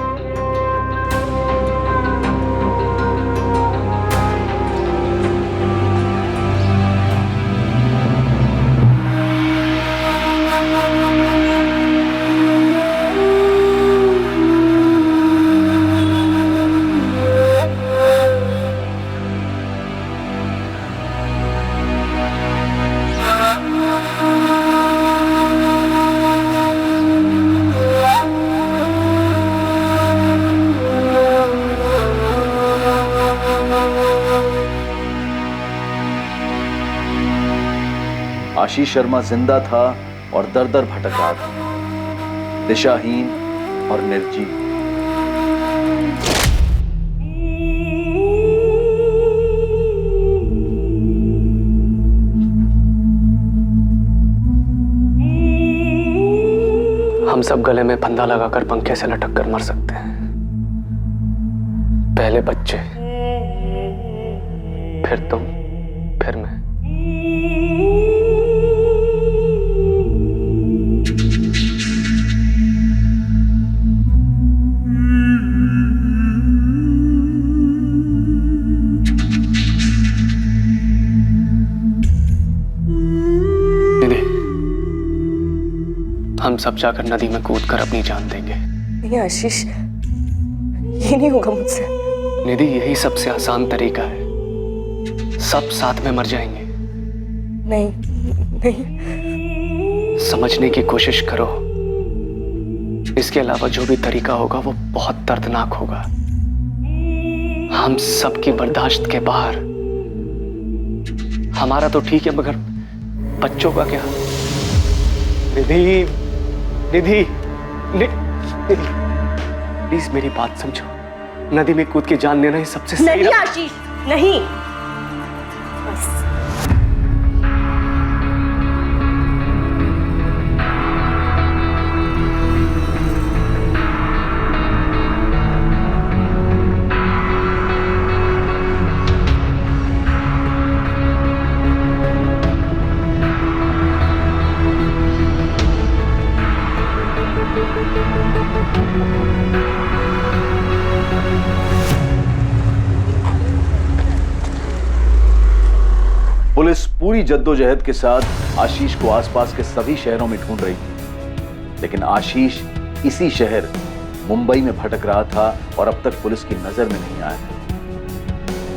आशीष शर्मा जिंदा था और दर दर भटक रहा था, दिशाहीन और निर्जीव। हम सब गले में फंदा लगाकर पंखे से लटक कर मर सकते हैं। पहले बच्चे, फिर तुम, फिर मैं। हम सब जाकर नदी में कूदकर अपनी जान देंगे। नहीं आशीष, ये नहीं होगा मुझसे। निधि, यही सबसे आसान तरीका है। सब साथ में मर जाएंगे। नहीं नहीं, समझने की कोशिश करो। इसके अलावा जो भी तरीका होगा वो बहुत दर्दनाक होगा। हम सबकी बर्दाश्त के बाहर। हमारा तो ठीक है, मगर बच्चों का क्या? निधि, निधि, प्लीज मेरी बात समझो। नदी में कूद के जान लेना ही सबसे सही। नहीं आशीष, नहीं। बस। पुलिस पूरी जद्दोजहद के साथ आशीष को आसपास के सभी शहरों में ढूंढ रही थी, लेकिन आशीष इसी शहर मुंबई में भटक रहा था और अब तक पुलिस की नजर में नहीं आया।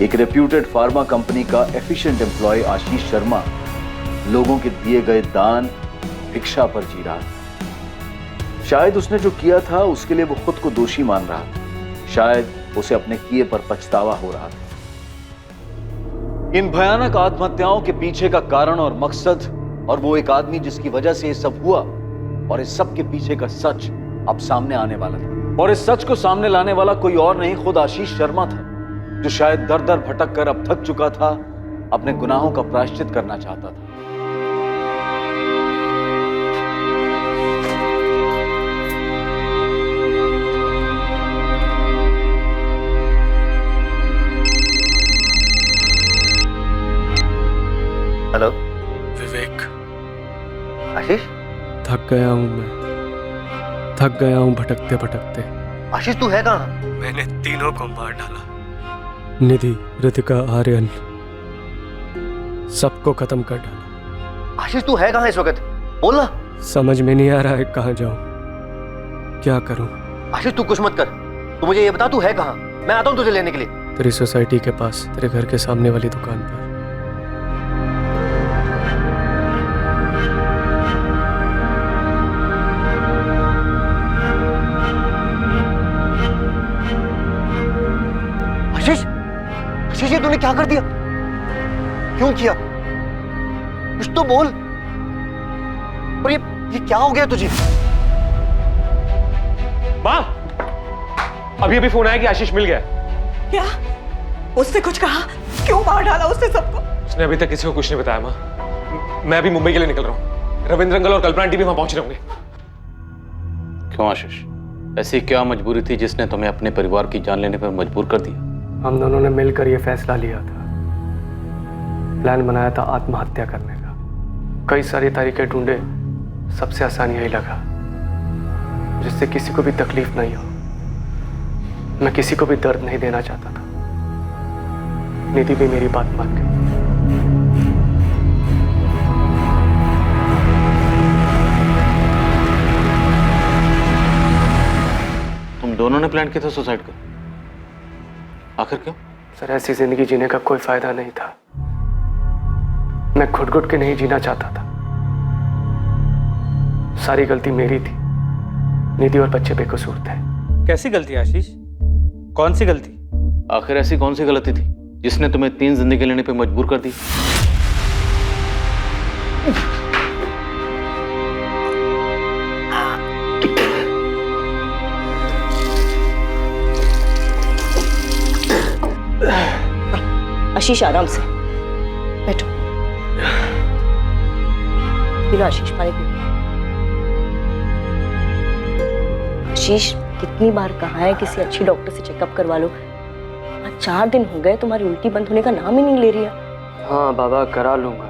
एक रेप्यूटेड फार्मा कंपनी का एफिशिएंट एम्प्लॉय आशीष शर्मा लोगों के दिए गए दान, भिक्षा पर जी रहा था। शायद उसने जो किया था उसके लिए वो खुद को दोषी मान रहा था, शायद उसे अपने किए पर पछतावा हो रहा था। इन भयानक आत्महत्याओं के पीछे का कारण और मकसद, और वो एक आदमी जिसकी वजह से ये सब हुआ, और इस सब के पीछे का सच अब सामने आने वाला था। और इस सच को सामने लाने वाला कोई और नहीं, खुद आशीष शर्मा था, जो शायद दर दर भटक कर अब थक चुका था, अपने गुनाहों का प्रायश्चित करना चाहता था। हेलो विवेक। आशीष, थक गया हूं मैं, थक गया हूं भटकते भटकते। आशीष तू है कहाँ? मैंने तीनों को मार डाला। निधि, रितिका, आर्यन, सबको खत्म कर डाला। आशीष तू है कहाँ इस वक्त? बोलना। समझ में नहीं आ रहा है कहाँ जाऊं, क्या करूं। आशीष तू कुछ मत कर, तू मुझे ये बता तू है कहाँ, मैं आता हूँ तुझे लेने के लिए। तेरी सोसाइटी के पास, तेरे घर के सामने वाली दुकान पर। आशीष, आशीष, ये तूने क्या कर दिया? क्यों किया? कुछ तो बोल। और ये क्या हो गया तुझे? माँ, अभी अभी फोन आया कि आशीष मिल गया। क्या? उसने कुछ कहा? क्यों मार डाला उसने सबको? उसने अभी तक किसी को कुछ नहीं बताया माँ। मैं अभी मुंबई के लिए निकल रहा हूँ। रविंद्र अंकल और कल्पना आंटी भी वहां पहुंच रहे होंगे। क्यों आशीष, ऐसी क्या मजबूरी थी जिसने तुम्हें अपने परिवार की जान लेने पर मजबूर कर दिया? हम दोनों ने मिलकर यह फैसला लिया था, प्लान बनाया था आत्महत्या करने का। कई सारी तरीके ढूंढे, सबसे आसान यही लगा जिससे किसी को भी तकलीफ नहीं हो। मैं किसी को भी दर्द नहीं देना चाहता था। निधि भी मेरी बात मान गई। तुम दोनों ने प्लान किया था सुसाइड का? आखिर क्यों? सर, ऐसी जिंदगी जीने का कोई फायदा नहीं था। मैं घुट-घुट के नहीं जीना चाहता था। सारी गलती मेरी थी। निधि और बच्चे बेकसूर थे। कैसी गलती आशीष? कौन सी गलती? आखिर ऐसी कौन सी गलती थी जिसने तुम्हें 3 जिंदगी लेने पे मजबूर कर दी? आशीष, आराम से बैठो। पी लो आशीष, पानी पी लो। आशीष, कितनी बार कहा है किसी अच्छी डॉक्टर से चेकअप करवा लो। आज 4 दिन हो गए, तुम्हारी उल्टी बंद होने का नाम ही नहीं ले रही है। हाँ बाबा, करा लूंगा।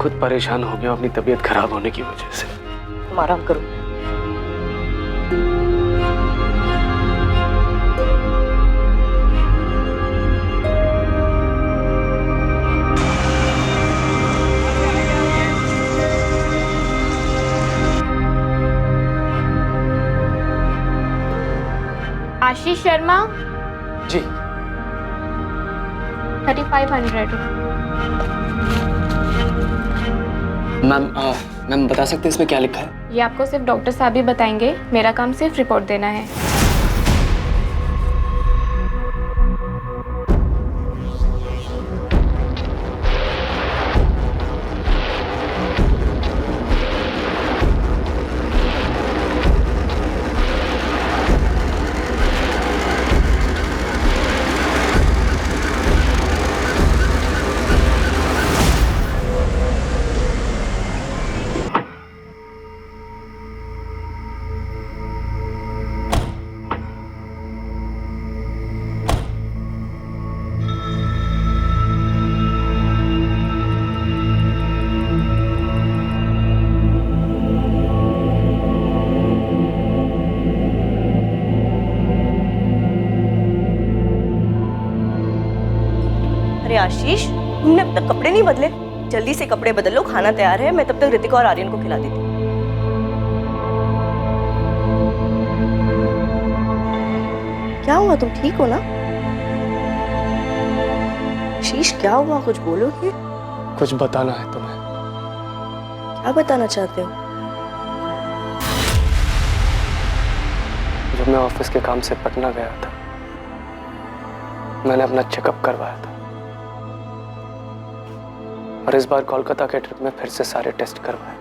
खुद परेशान हो गया अपनी तबीयत खराब होने की वजह से। तुम आराम करो। आशीष शर्मा जी। 3500। मैम बता सकते हैं इसमें क्या लिखा है? ये आपको सिर्फ डॉक्टर साहब ही बताएंगे। मेरा काम सिर्फ रिपोर्ट देना है। आशीष, तुमने अब तक कपड़े नहीं बदले? जल्दी से कपड़े बदल लो, खाना तैयार है। मैं तब तक ऋतिका और आर्यन को खिला देती हूँ। क्या हुआ, तुम ठीक हो ना? आशीष, क्या हुआ? कुछ बोलोगे? कुछ बताना है तुम्हें। क्या बताना चाहते हो? जब मैं ऑफिस के काम से पटना गया था, मैंने अपना चेकअप करवाया था और इस बार कोलकाता के ट्रिप में फिर से सारे टेस्ट करवाए।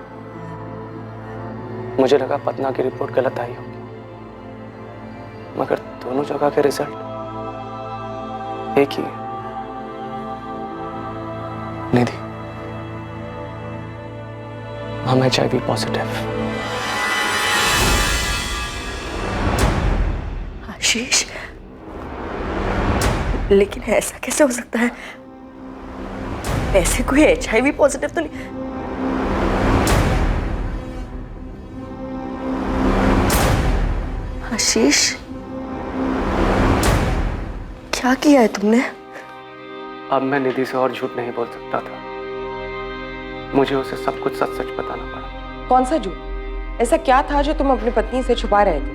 मुझे लगा पटना की रिपोर्ट गलत आई होगी, मगर दोनों जगह के रिजल्ट एक ही है। निधि, हम HIV पॉजिटिव। आशीष, लेकिन ऐसा कैसे हो सकता है? ऐसे कोई HIV पॉजिटिव तो नहीं। आशीष, क्या किया है तुमने? अब मैं निधि से और झूठ नहीं बोल सकता था। मुझे उसे सब कुछ सच सच बताना पड़ा। कौन सा झूठ? ऐसा क्या था जो तुम अपनी पत्नी से छुपा रहे थे?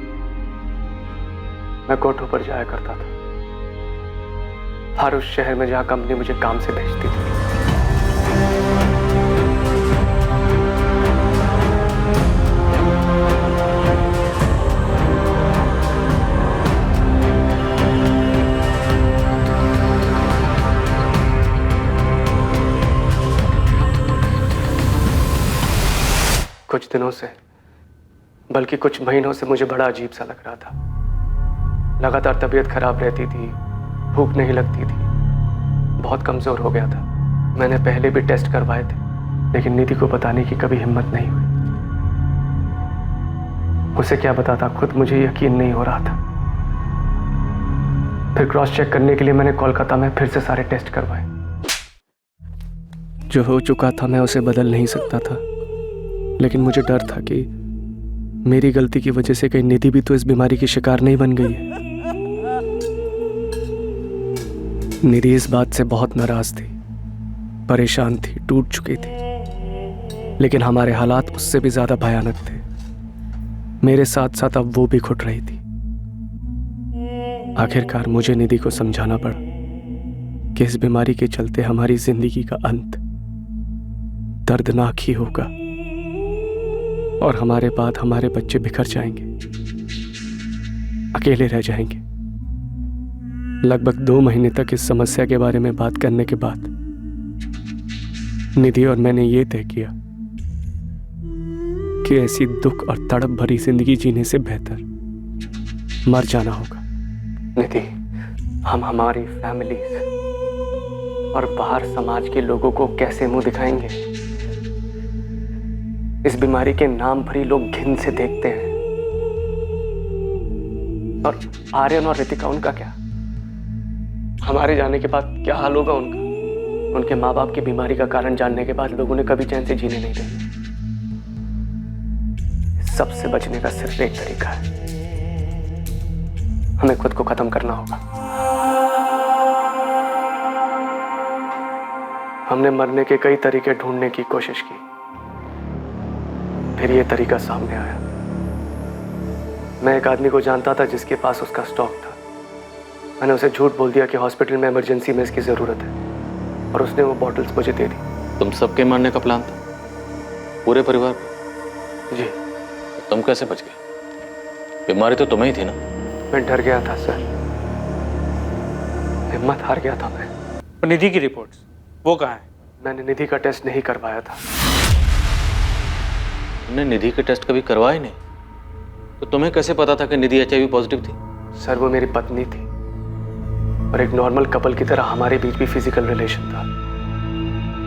मैं कोठों पर जाया करता था, हर उस शहर में जहां कंपनी मुझे काम से भेजती थी। कुछ दिनों से, बल्कि कुछ महीनों से मुझे बड़ा अजीब सा लग रहा था। लगातार तबीयत खराब रहती थी, भूख नहीं लगती थी, बहुत कमजोर हो गया था। मैंने पहले भी टेस्ट करवाए थे, लेकिन निधि को बताने की कभी हिम्मत नहीं हुई। उसे क्या बताता, खुद मुझे यकीन नहीं हो रहा था। फिर क्रॉस चेक करने के लिए मैंने कोलकाता में फिर से सारे टेस्ट करवाए। जो हो चुका था मैं उसे बदल नहीं सकता था, लेकिन मुझे डर था कि मेरी गलती की वजह से कहीं निधि भी तो इस बीमारी की शिकार नहीं बन गई है। निधि इस बात से बहुत नाराज थी, परेशान थी, टूट चुकी थी, लेकिन हमारे हालात उससे भी ज्यादा भयानक थे। मेरे साथ साथ अब वो भी घुट रही थी। आखिरकार मुझे निधि को समझाना पड़ा कि इस बीमारी के चलते हमारी जिंदगी का अंत दर्दनाक ही होगा और हमारे बाद हमारे बच्चे बिखर जाएंगे, अकेले रह जाएंगे। लगभग 2 महीने तक इस समस्या के बारे में बात करने के बाद निधि और मैंने ये तय किया कि ऐसी दुख और तड़प भरी जिंदगी जीने से बेहतर मर जाना होगा। निधि, हम हमारी फैमिलीज और बाहर समाज के लोगों को कैसे मुंह दिखाएंगे? इस बीमारी के नाम पर ही लोग घिन से देखते हैं। और आर्यन और रितिका, उनका क्या? हमारे जाने के बाद क्या हाल होगा उनका? उनके माँ बाप की बीमारी का कारण जानने के बाद लोगों ने कभी चैन से जीने नहीं देंगे। सबसे बचने का सिर्फ एक तरीका है, हमें खुद को खत्म करना होगा। हमने मरने के कई तरीके ढूंढने की कोशिश की, फिर ये तरीका सामने आया। मैं एक आदमी को जानता था जिसके पास उसका स्टॉक था। मैंने उसे झूठ बोल दिया कि हॉस्पिटल में इमरजेंसी में इसकी जरूरत है, और उसने वो बॉटल्स मुझे दे दी। तुम सबके मरने का प्लान था, पूरे परिवार का? जी। तुम कैसे बच गए? बीमारी तो तुम्हें ही थी ना? मैं डर गया था सर, हिम्मत हार गया था मैं। और निधि की रिपोर्ट्स वो कहाँ है? मैंने निधि का टेस्ट नहीं करवाया था। तुमने निधि के टेस्ट कभी करवाए नहीं, तो तुम्हें कैसे पता था कि निधि HIV पॉजिटिव थी? सर, वो मेरी पत्नी थी और एक नॉर्मल कपल की तरह हमारे बीच भी फिजिकल रिलेशन था,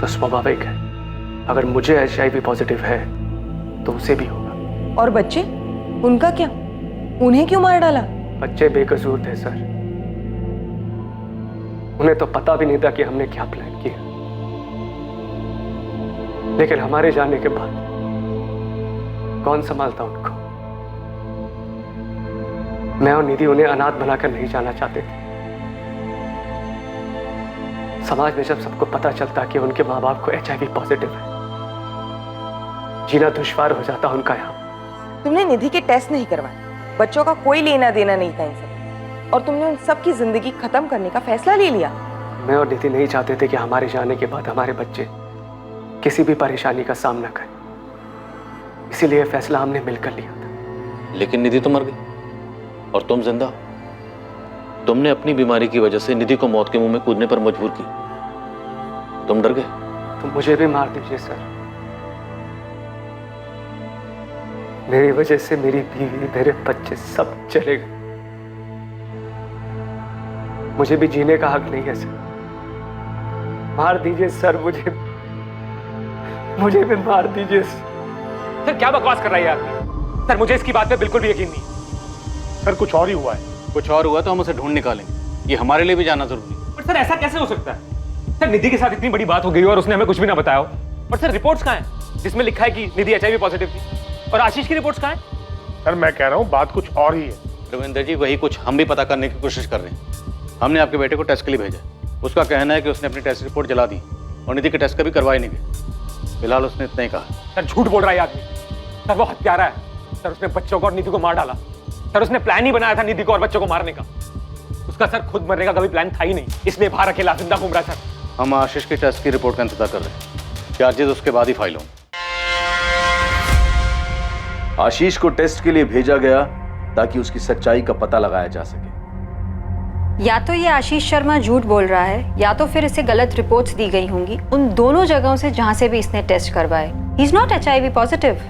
तो स्वाभाविक है अगर मुझे HIV पॉजिटिव है तो उसे भी होगा। और बच्चे, उनका क्या? उन्हें क्यों मार डाला? बच्चे बेकसूर थे सर, उन्हें तो पता भी नहीं था कि हमने क्या प्लान किया। लेकिन हमारे जाने के बाद कौन संभालता उनको? मैं और निधि उन्हें अनाथ बनाकर नहीं जाना चाहते थे। समाज में जब सबको पता चलता कि उनके माँ बाप को HIV पॉजिटिव है, जीना दुश्वार हो जाता उनका यहाँ। तुमने निधि के टेस्ट नहीं करवाए, बच्चों का कोई लेना देना नहीं था इनसे, और तुमने उन सबकी जिंदगी खत्म करने का फैसला ले लिया। मैं और निधि नहीं चाहते थे कि हमारे जाने के बाद हमारे बच्चे किसी भी परेशानी का सामना करें, इसीलिए फैसला हमने मिलकर लिया था। लेकिन निधि तो मर गई और तुम जिंदा। तुमने अपनी बीमारी की वजह से निधि को मौत के मुंह में कूदने पर मजबूर किया। तुम डर गए? तो मुझे भी मार दीजिए सर, मेरी वजह से मेरी बीवी, मेरे बच्चे सब चले गए। मुझे भी जीने का हक नहीं है सर, मार दीजिए सर, मुझे भी मार दीजिए सर। क्या बकवास कर रहा है आदमी? सर, मुझे इसकी बात पे बिल्कुल भी यकीन नहीं। सर, कुछ और ही हुआ है। कुछ और हुआ तो हम उसे ढूंढ निकालेंगे, ये हमारे लिए भी जानना जरूरी है। पर सर, ऐसा कैसे हो सकता है? सर, निधि के साथ इतनी बड़ी बात हो गई और उसने हमें कुछ भी ना बताया हो। और सर, रिपोर्ट्स कहाँ हैं जिसमें लिखा है कि निधि HIV पॉजिटिव थी? और आशीष की रिपोर्ट्स कहाँ हैं? सर, मैं कह रहा हूँ बात कुछ और ही है। रविंदर जी, वही कुछ हम भी पता करने की कोशिश कर रहे हैं। हमने आपके बेटे को टेस्ट के लिए भेजा, उसका कहना है कि उसने अपनी टेस्ट रिपोर्ट जला दी और निधि के टेस्ट कभी करवाए नहीं गए। फिलहाल उसने इतना ही कहा। सर, झूठ बोल रहा है आदमी। सर, वो हत्यारा है। सर, उसने बच्चों को और निधि को मार डाला। सर, उसने प्लान ही बनाया था निधि को और बच्चों को मारने का। उसका सर खुद मरने का कभी प्लान था ही नहीं, इसलिए बाहर अकेला जिंदा घूम रहा सर। हम आशीष के टेस्ट की रिपोर्ट का इंतजार कर रहे हैं, चार्जेस उसके बाद ही फाइल हों। आशीष को टेस्ट के लिए भेजा गया ताकि उसकी सच्चाई का पता लगाया जा सके। या तो ये आशीष शर्मा झूठ बोल रहा है या तो फिर इसे गलत रिपोर्ट्स दी गई होंगी उन दोनों जगहों से जहां से भी इसने टेस्ट करवाए। He is not HIV positive.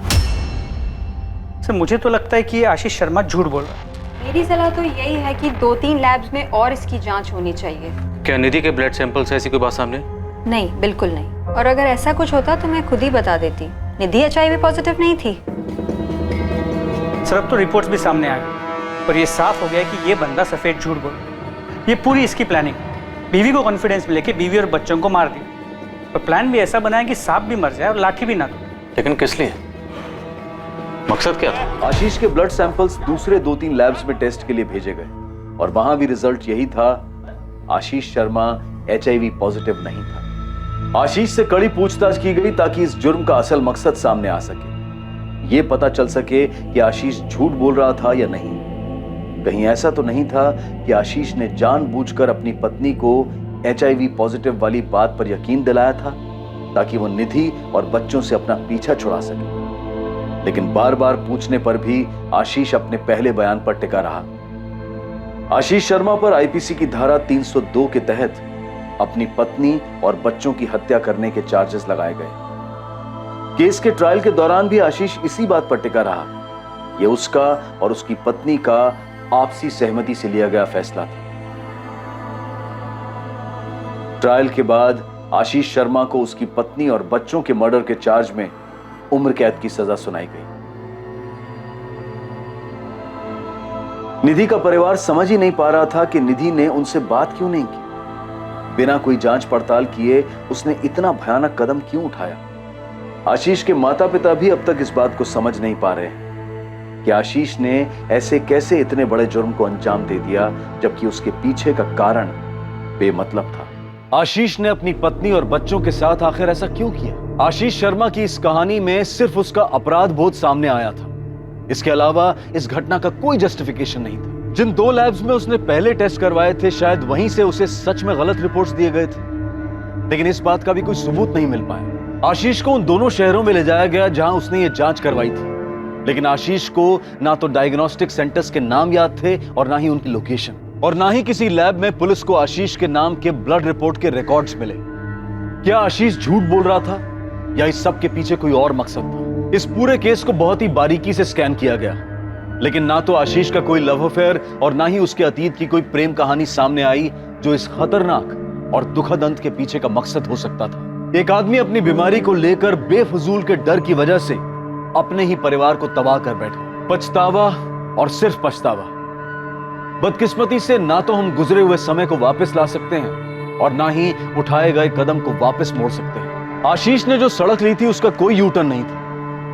Sir मुझे तो लगता है कि ये आशीष शर्मा झूठ बोल रहा है। मेरी सलाह तो यही है कि 2-3 लैब्स में और इसकी जांच होनी चाहिए। क्या निधि के ब्लड सैंपल से ऐसी कोई बात सामने? नहीं, बिल्कुल नहीं। और अगर ऐसा कुछ होता तो मैं खुद ही बता देती। निधि HIV पॉजिटिव नहीं थी। सर अब तो रिपोर्ट्स भी सामने आ गई और ये साफ हो गया कि ये बंदा सफेद झूठ बोल रहा है। ये पूरी इसकी प्लानिंग। बीवी को कॉन्फिडेंस में लेके बीवी और बच्चों को मार दिया और प्लान भी ऐसा बनाया कि सांप भी मर जाए और लाठी भी ना दो। लेकिन किस लिए? मकसद क्या था? आशीष के ब्लड सैंपल्स दूसरे 2-3 लैब्स में टेस्ट के लिए भेजे गए और वहां भी रिजल्ट यही था, आशीष शर्मा HIV पॉजिटिव नहीं था। आशीष से कड़ी पूछताछ की गई ताकि इस जुर्म का असल मकसद सामने आ सके, ये पता चल सके कि आशीष झूठ बोल रहा था या नहीं। कहीं ऐसा तो नहीं था कि आशीष ने जानबूझकर अपनी पत्नी को HIV पॉजिटिव वाली बात पर यकीन दिलाया था ताकि वो निधि और बच्चों से अपना पीछा छुड़ा सके। लेकिन बार बार पूछने पर भी आशीष अपने पहले बयान पर टिका रहा। आशीष शर्मा पर IPC की धारा 302 के तहत अपनी पत्नी और बच्चों की हत्या करने के चार्जेस लगाए गए। केस के ट्रायल के दौरान भी आशीष इसी बात पर टिका रहा। यह उसका और उसकी पत्नी का आपसी सहमति से लिया गया फैसला था। ट्रायल के बाद आशीष शर्मा को उसकी पत्नी और बच्चों के मर्डर के चार्ज में उम्र कैद की सजा सुनाई गई। निधि का परिवार समझ ही नहीं पा रहा था कि निधि ने उनसे बात क्यों नहीं की। बिना कोई जांच पड़ताल किए उसने इतना भयानक कदम क्यों उठाया। आशीष के माता पिता भी अब तक इस बात को समझ नहीं पा रहे हैं कि आशीष ने ऐसे कैसे इतने बड़े जुर्म को अंजाम दे दिया जबकि उसके पीछे का कारण बेमतलब था। आशीष ने अपनी पत्नी और बच्चों के साथ आखिर ऐसा क्यों किया? आशीष शर्मा की इस कहानी में सिर्फ उसका अपराध बोध सामने आया था। इसके अलावा इस घटना का कोई जस्टिफिकेशन नहीं था। जिन 2 लैब्स में उसने पहले टेस्ट करवाए थे शायद वहीं से उसे सच में गलत रिपोर्ट्स दिए गए थे, लेकिन इस बात का भी कोई सबूत नहीं मिल पाया। आशीष को उन दोनों शहरों में ले जाया गया जहां उसने ये जांच करवाई थी, लेकिन आशीष को ना तो डायग्नोस्टिक सेंटर्स के नाम याद थे और ना ही उनकी लोकेशन, और ना ही किसी लैब में पुलिस को आशीष के नाम के ब्लड रिपोर्ट के रिकॉर्ड्स मिले। क्या आशीष झूठ बोल रहा था या इस सब के पीछे कोई और मकसद था? इस पूरे केस को बहुत ही बारीकी से स्कैन किया गया, लेकिन ना तो आशीष का कोई लव अफेयर और ना ही उसके अतीत की कोई प्रेम कहानी सामने आई जो इस खतरनाक और दुखद अंत के पीछे का मकसद हो सकता था। एक आदमी अपनी बीमारी को लेकर बेफजूल के डर की वजह से अपने ही परिवार को तबाह कर बैठा। पछतावा और सिर्फ पछतावा। बदकिस्मती से ना तो हम गुजरे हुए समय को वापस ला सकते हैं और ना ही उठाए गए कदम को वापस मोड़ सकते हैं। आशीष ने जो सड़क ली थी उसका कोई यू टर्न नहीं था।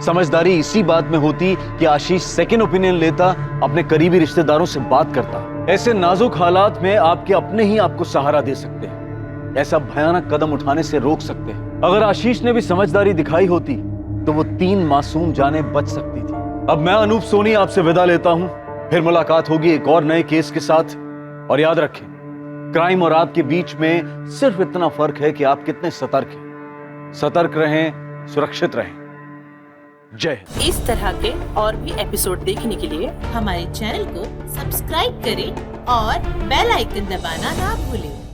समझदारी इसी बात में होती कि आशीष सेकंड ओपिनियन लेता, अपने करीबी रिश्तेदारों से बात करता। ऐसे नाजुक हालात में आपके अपने ही आपको सहारा दे सकते हैं, ऐसा भयानक कदम उठाने से रोक सकते हैं। अगर आशीष ने भी समझदारी दिखाई होती तो वो 3 मासूम जानें बच सकती थी। अब मैं अनूप सोनी आपसे विदा लेता हूं, फिर मुलाकात होगी एक और नए केस के साथ। और याद रखें, क्राइम और आपके बीच में सिर्फ इतना फर्क है कि आप कितने सतर्क हैं। सतर्क रहें, सुरक्षित रहें। जय हिंद। इस तरह के और भी एपिसोड देखने के लिए हमारे चैनल को सब्सक्राइब करें और बेल आइकन दबाना ना भूलें।